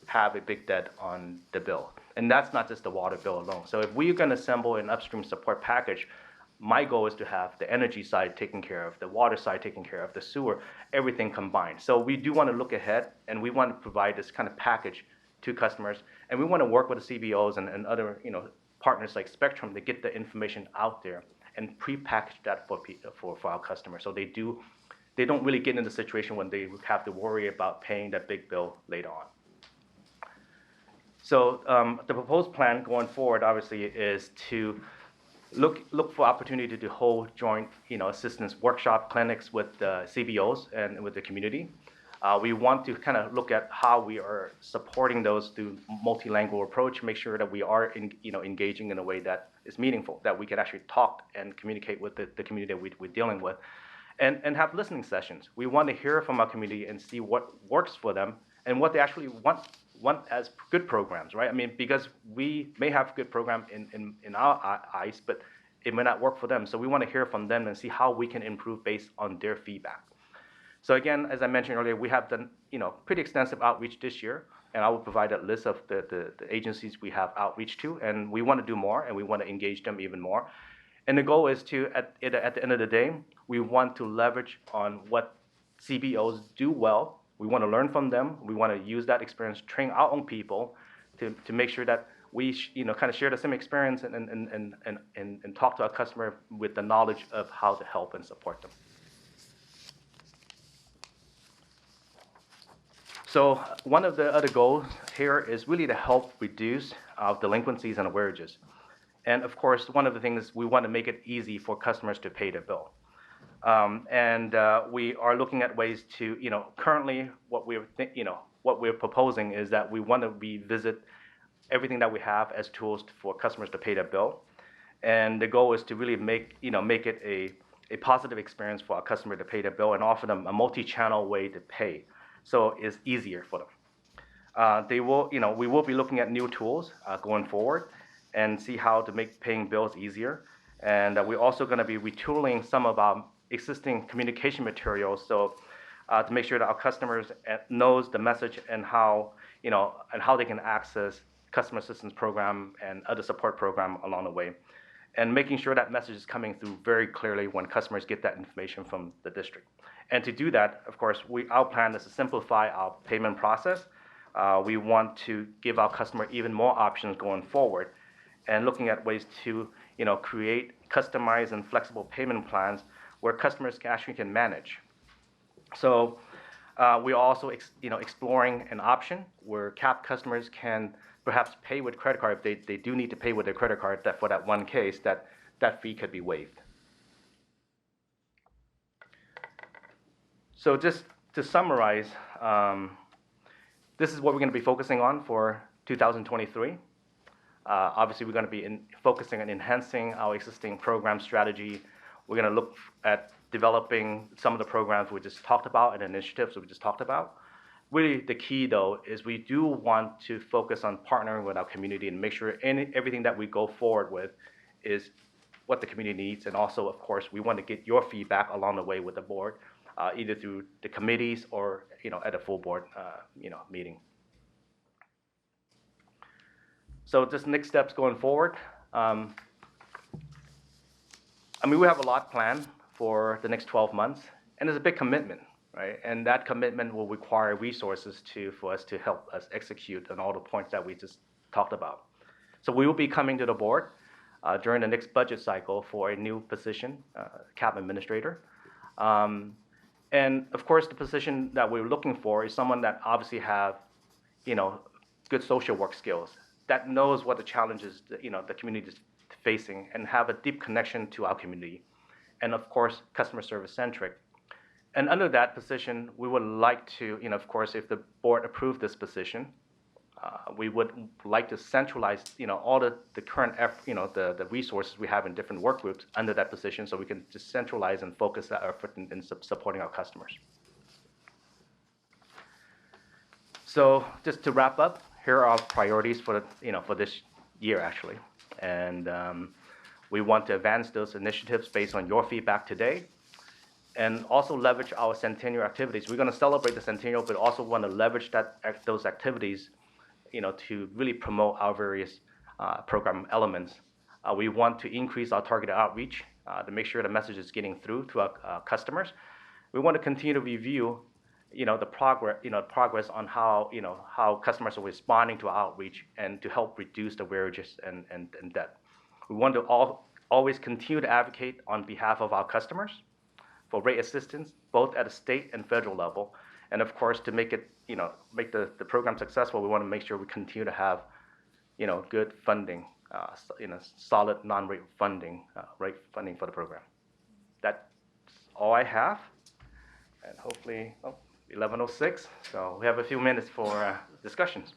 have a big debt on the bill. And that's not just the water bill alone. So if we're going to assemble an upstream support package, my goal is to have the energy side taken care of, the water side taken care of, the sewer, everything combined. So we do want to look ahead, and we want to provide this kind of package to customers, and we want to work with the CBOs and other partners like Spectrum to get the information out there and pre-package that for our customers, so they don't really get in the situation when they have to worry about paying that big bill later on. So the proposed plan going forward, obviously, is to look for opportunity to hold joint, assistance workshop clinics with the CBOs and with the community. We want to kind of look at how we are supporting those through multilingual approach, make sure that we are engaging in a way that is meaningful, that we can actually talk and communicate with the community that we're dealing with, and have listening sessions. We want to hear from our community and see what works for them and what they actually want as good programs, right? I mean, because we may have good program in our eyes, but it may not work for them. So we want to hear from them and see how we can improve based on their feedback. So again, as I mentioned earlier, we have done pretty extensive outreach this year, and I will provide a list of the agencies we have outreach to, and we want to do more, and we want to engage them even more. And the goal is to, at the end of the day, we want to leverage on what CBOs do well. We want to learn from them. We want to use that experience, train our own people to make sure that we kind of share the same experience and talk to our customer with the knowledge of how to help and support them. So one of the other goals here is really to help reduce delinquencies and arrearages. And of course, one of the things, we want to make it easy for customers to pay their bill. We are looking at ways to, currently what we're proposing is that we want to revisit everything that we have as tools for customers to pay their bill. And the goal is to really make it a positive experience for our customer to pay their bill and offer them a multi-channel way to pay, so it's easier for them. We will be looking at new tools going forward and see how to make paying bills easier. And we're also going to be retooling some of our existing communication materials, so to make sure that our customers knows the message and how they can access customer assistance program and other support program along the way, and making sure that message is coming through very clearly when customers get that information from the district. And to do that, of course, our plan is to simplify our payment process. We want to give our customer even more options going forward, and looking at ways to create customized and flexible payment plans where customers actually can manage. So we're also exploring an option where CAP customers can perhaps pay with credit card. If they do need to pay with their credit card, that for that one case, that fee could be waived. So just to summarize, this is what we're going to be focusing on for 2023. Obviously, we're going to be focusing on enhancing our existing program strategy. We're going to look at developing some of the programs we just talked about and initiatives we just talked about. Really, the key, though, is we do want to focus on partnering with our community and make sure everything that we go forward with is what the community needs. And also, of course, we want to get your feedback along the way with the board, either through the committees or at a full board meeting. So just next steps going forward. We have a lot planned for the next 12 months, and it's a big commitment, right? And that commitment will require resources for us to help us execute on all the points that we just talked about. So we will be coming to the board during the next budget cycle for a new position, CAP administrator. And of course, the position that we're looking for is someone that obviously have, good social work skills, that knows what the challenges, the community is facing, and have a deep connection to our community. And of course, customer service centric. And under that position, we would like to, of course, if the board approved this position, we would like to centralize, all the current, the resources we have in different work groups under that position, so we can just centralize and focus that effort in supporting our customers. So just to wrap up, here are our priorities for for this year actually, and we want to advance those initiatives based on your feedback today, and also leverage our centennial activities. We're going to celebrate the centennial, but also want to leverage those activities, to really promote our various program elements. We want to increase our targeted outreach to make sure the message is getting through to our customers. We want to continue to review, the progress on how customers are responding to our outreach, and to help reduce the arrearages and debt. We want to always continue to advocate on behalf of our customers for rate assistance, both at a state and federal level. And of course, to make it, make the program successful, we want to make sure we continue to have, good funding, solid non-rate funding, rate funding for the program. That's all I have. And hopefully, 11:06, so we have a few minutes for discussions.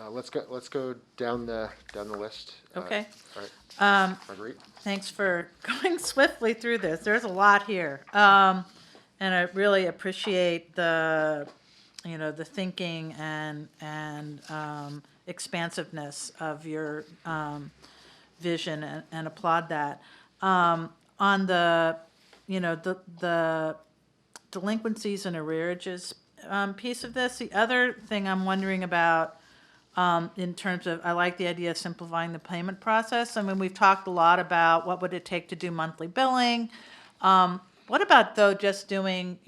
Let's go down the list. Okay. All right. Marguerite? Thanks for going swiftly through this. There's a lot here. And I really appreciate the thinking and expansiveness of your vision, and applaud that. On the, the delinquencies and arrearages piece of this, the other thing I'm wondering about, in terms of, I like the idea of simplifying the payment process. I mean, we've talked a lot about what would it take to do monthly billing. What about, though, just doing,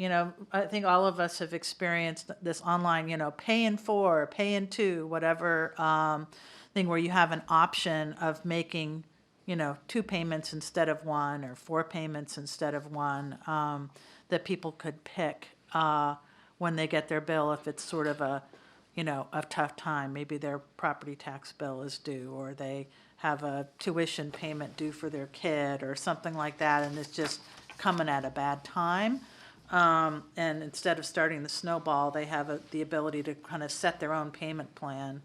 I think all of us have experienced this online, pay in 4, pay in 2, whatever thing, where you have an option of making, 2 payments instead of 1, or 4 payments instead of 1, that people could pick when they get their bill, if it's sort of a tough time. Maybe their property tax bill is due, or they have a tuition payment due for their kid, or something like that, and it's just coming at a bad time. And instead of starting the snowball, they have the ability to kind of set their own payment plan,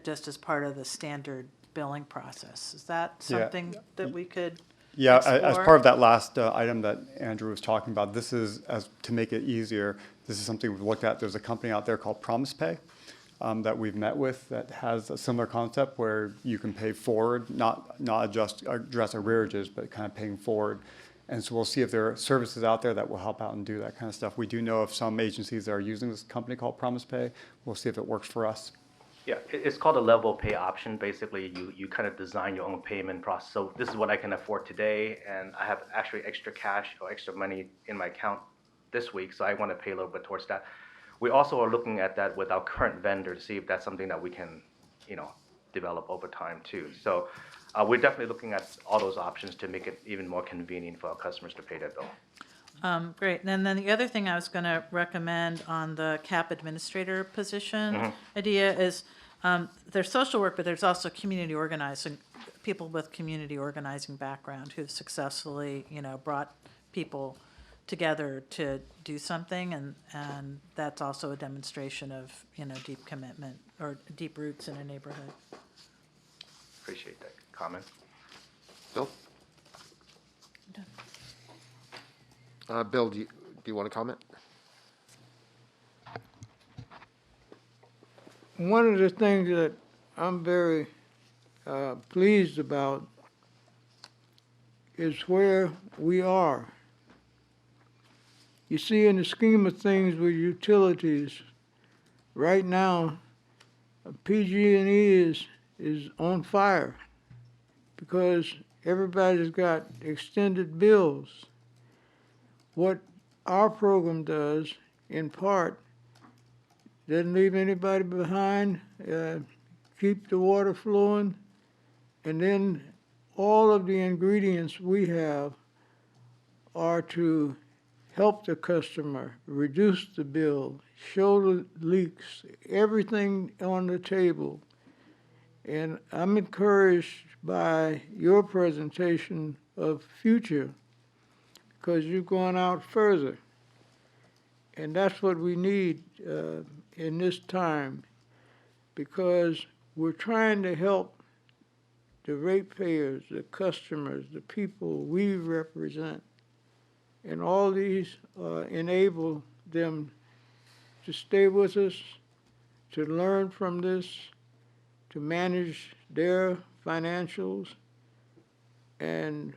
just as part of the standard billing process. Is that something that we could Yeah, explore? as part of that last item that Andrew was talking about, this is, to make it easier, this is something we've looked at. There's a company out there called Promise Pay that we've met with that has a similar concept where you can pay forward, not address arrearages, but kind of paying forward. And so we'll see if there are services out there that will help out and do that kind of stuff. We do know of some agencies that are using this company called Promise Pay. We'll see if it works for us. Yeah, it's called a level pay option. Basically, you kind of design your own payment process. So this is what I can afford today, and I have actually extra cash or extra money in my account this week, so I want to pay a little bit towards that. We also are looking at that with our current vendor to see if that's something that we can, develop over time too. So we're definitely looking at all those options to make it even more convenient for our customers to pay their bill. Great. And then the other thing I was going to recommend on the CAP administrator position idea is, there's social work, but there's also community organizing, people with community organizing background who've successfully, brought people together to do something, and that's also a demonstration of, deep commitment or deep roots in a neighborhood. Appreciate that comment. Bill? Bill, do you want to comment? One of the things that I'm very pleased about is where we are. You see, in the scheme of things with utilities, right now, PG&E is on fire. because everybody's got extended bills. What our program does, in part, doesn't leave anybody behind, keep the water flowing, and then all of the ingredients we have are to help the customer, reduce the bill, show the leaks, everything on the table. And I'm encouraged by your presentation of future, because you've gone out further. And that's what we need in this time, because we're trying to help the ratepayers, the customers, the people we represent. And all these enable them to stay with us, to learn from this, to manage their financials, and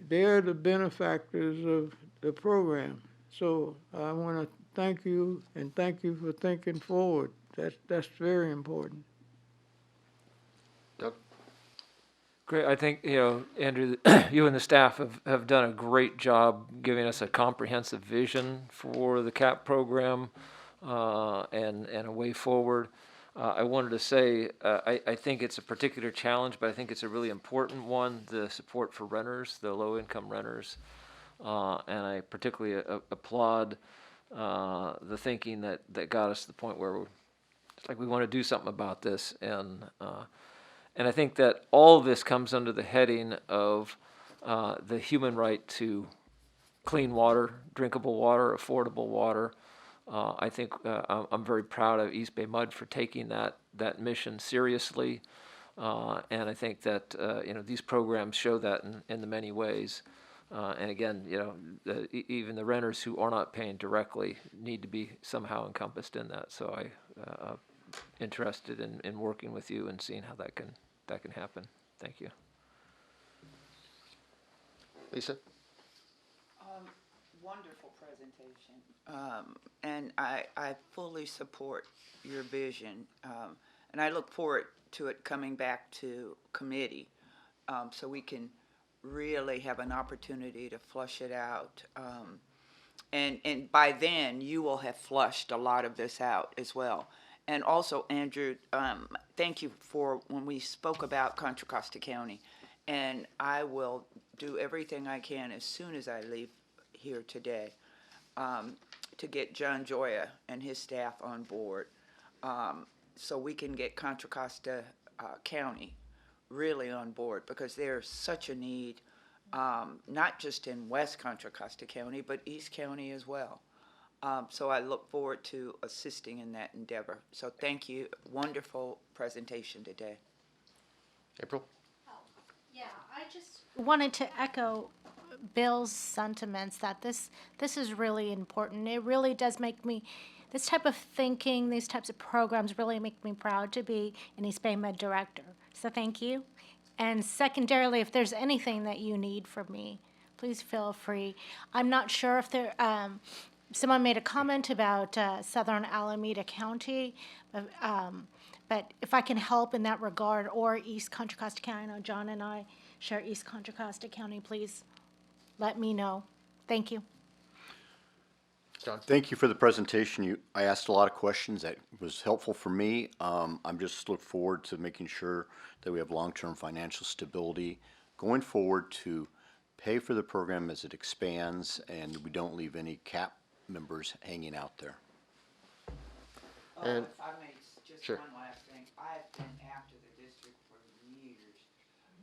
they're the benefactors of the program. So I want to thank you, and thank you for thinking forward. That's very important. Doug? Great. I think, Andrew, you and the staff have done a great job giving us a comprehensive vision for the CAP program and a way forward. I wanted to say, I think it's a particular challenge, but I think it's a really important one, the support for renters, the low-income renters. And I particularly applaud the thinking that got us to the point where it's like we want to do something about this. And I think that all of this comes under the heading of the human right to clean water, drinkable water, affordable water. I think I'm very proud of East Bay MUD for taking that mission seriously. And I think that these programs show that in the many ways. And again, even the renters who are not paying directly need to be somehow encompassed in that. So I'm interested in working with you and seeing how that can happen. Thank you. Lisa? Wonderful presentation. And I fully support your vision. And I look forward to it coming back to committee so we can really have an opportunity to flush it out. And by then, you will have flushed a lot of this out as well. And also, Andrew, thank you for when we spoke about Contra Costa County. And I will do everything I can as soon as I leave here today to get John Joya and his staff on board so we can get Contra Costa County really on board, because there's such a need, not just in West Contra Costa County, but East County as well. So I look forward to assisting in that endeavor. So thank you. Wonderful presentation today. April? Yeah, I just wanted to echo Bill's sentiments that this is really important. It really does make me, this type of thinking, these types of programs really make me proud to be an East Bay Med director. So thank you. And secondarily, if there's anything that you need from me, please feel free. I'm not sure if there, someone made a comment about Southern Alameda County, but if I can help in that regard, or East Contra Costa County, I know John and I share East Contra Costa County, please let me know. Thank you. John? Thank you for the presentation. I asked a lot of questions that was helpful for me. I'm just look forward to making sure that we have long-term financial stability going forward to pay for the program as it expands, and we don't leave any CAP members hanging out there. And if I may, just sure. one last thing. I've been after the district for years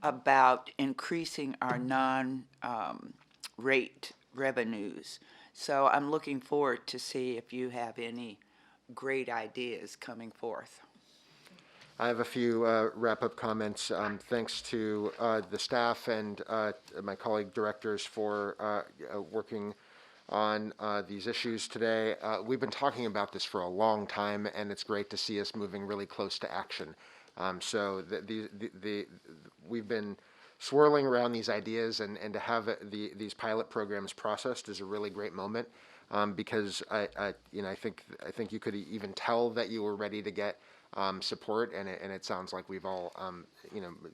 about increasing our non-rate revenues. So I'm looking forward to see if you have any great ideas coming forth. I have a few wrap-up comments. Thanks to the staff and my colleague directors for working on these issues today. We've been talking about this for a long time, and it's great to see us moving really close to action. So we've been swirling around these ideas, and to have these pilot programs processed is a really great moment, because I think you could even tell that you were ready to get support, and it sounds like we've all,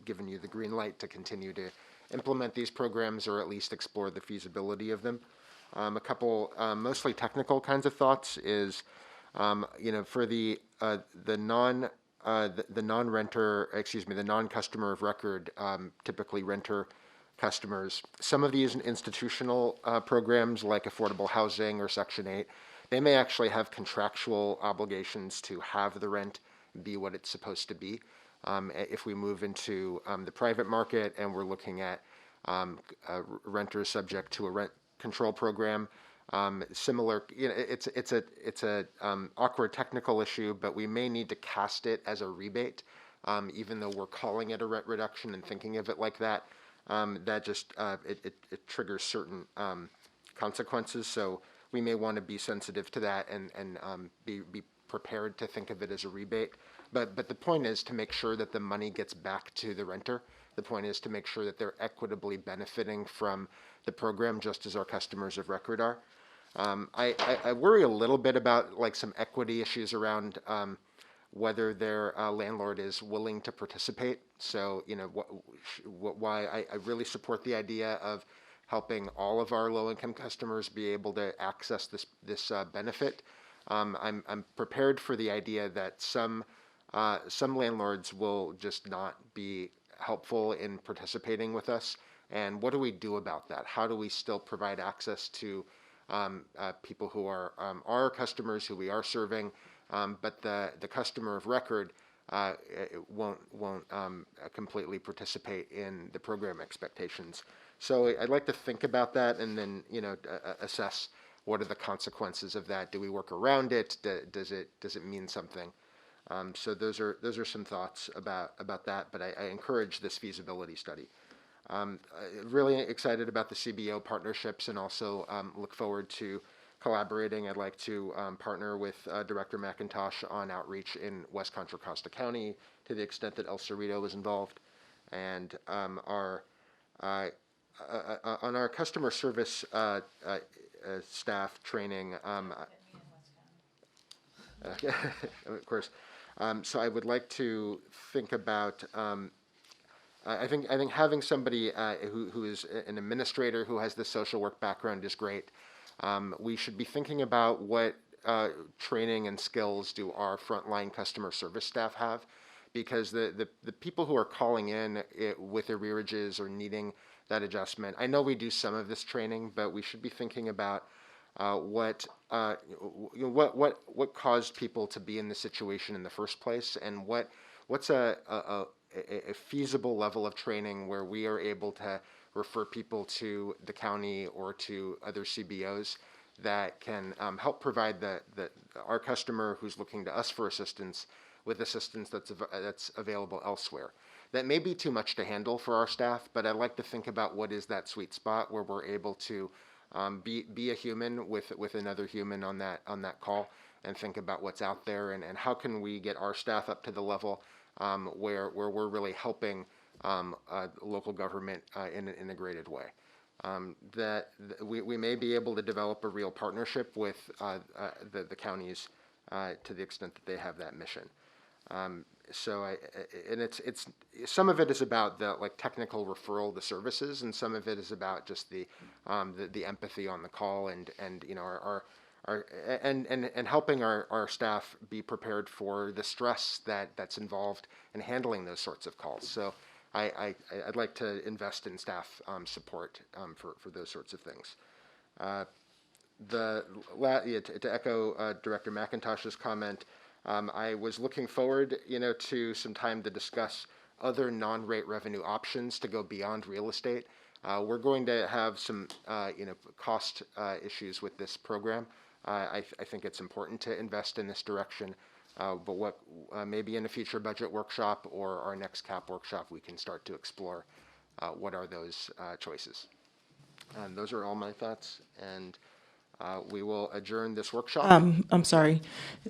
given you the green light to continue to implement these programs or at least explore the feasibility of them. A couple mostly technical kinds of thoughts is, for the non-renter, the non-customer of record, typically renter customers. Some of these institutional programs like affordable housing or Section 8, they may actually have contractual obligations to have the rent be what it's supposed to be. If we move into the private market and we're looking at renters subject to a rent control program, similar, it's a awkward technical issue, but we may need to cast it as a rebate, even though we're calling it a rent reduction and thinking of it like that. That just it triggers certain consequences. So we may want to be sensitive to that and be prepared to think of it as a rebate. But the point is to make sure that the money gets back to the renter. The point is to make sure that they're equitably benefiting from the program, just as our customers of record are. I worry a little bit about like some equity issues around whether their landlord is willing to participate. So, why I really support the idea of helping all of our low-income customers be able to access this benefit. I'm prepared for the idea that some landlords will just not be helpful in participating with us. And what do we do about that? How do we still provide access to people who are our customers, who we are serving, but the customer of record won't completely participate in the program expectations? So I'd like to think about that and then assess what are the consequences of that. Do we work around it? Does it mean something? So those are some thoughts about that. But I encourage this feasibility study. Really excited about the CBO partnerships and also look forward to collaborating. I'd like to partner with Director McIntosh on outreach in West Contra Costa County to the extent that El Cerrito is involved. And on our customer service staff training, of course. So I would like to think about. I think having somebody who is an administrator who has the social work background is great. We should be thinking about what training and skills do our frontline customer service staff have, because the people who are calling in with arrearages or needing that adjustment, I know we do some of this training, but we should be thinking about what caused people to be in this situation in the first place, and what's a feasible level of training where we are able to refer people to the county or to other CBOs that can help provide our customer who's looking to us for assistance with assistance that's available elsewhere. That may be too much to handle for our staff, but I'd like to think about what is that sweet spot where we're able to be a human with another human on that call, and think about what's out there and how can we get our staff up to the level where we're really helping local government in an integrated way. That we may be able to develop a real partnership with the counties to the extent that they have that mission. So it's some of it is about the technical referral to services, and some of it is about just the empathy on the call and and helping our staff be prepared for the stress that's involved in handling those sorts of calls. So I'd like to invest in staff support for those sorts of things. To echo Director McIntosh's comment, I was looking forward, to some time to discuss other non-rate revenue options to go beyond real estate. We're going to have some, cost issues with this program. I think it's important to invest in this direction. But what maybe in a future budget workshop or our next CAP workshop, we can start to explore what are those choices. And those are all my thoughts. And we will adjourn this workshop. I'm sorry.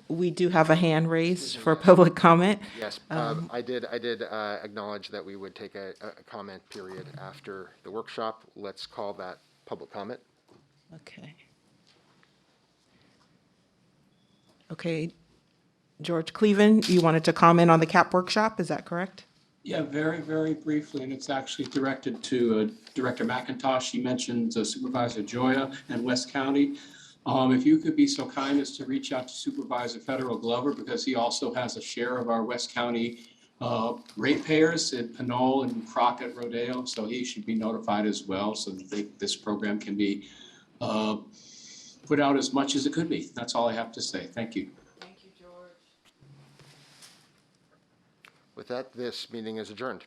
We do have a hand raised for public comment. Yes, I did acknowledge that we would take a comment period after the workshop. Let's call that public comment. Okay. Okay. George Cleven, you wanted to comment on the CAP workshop, is that correct? Yeah, very, very briefly, and it's actually directed to Director McIntosh. He mentioned Supervisor Joya and West County. If you could be so kind as to reach out to Supervisor Federal Glover, because he also has a share of our West County ratepayers at Pinole and Crockett Rodeo, so he should be notified as well, so that this program can be put out as much as it could be. That's all I have to say. Thank you. Thank you, George. With that, this meeting is adjourned.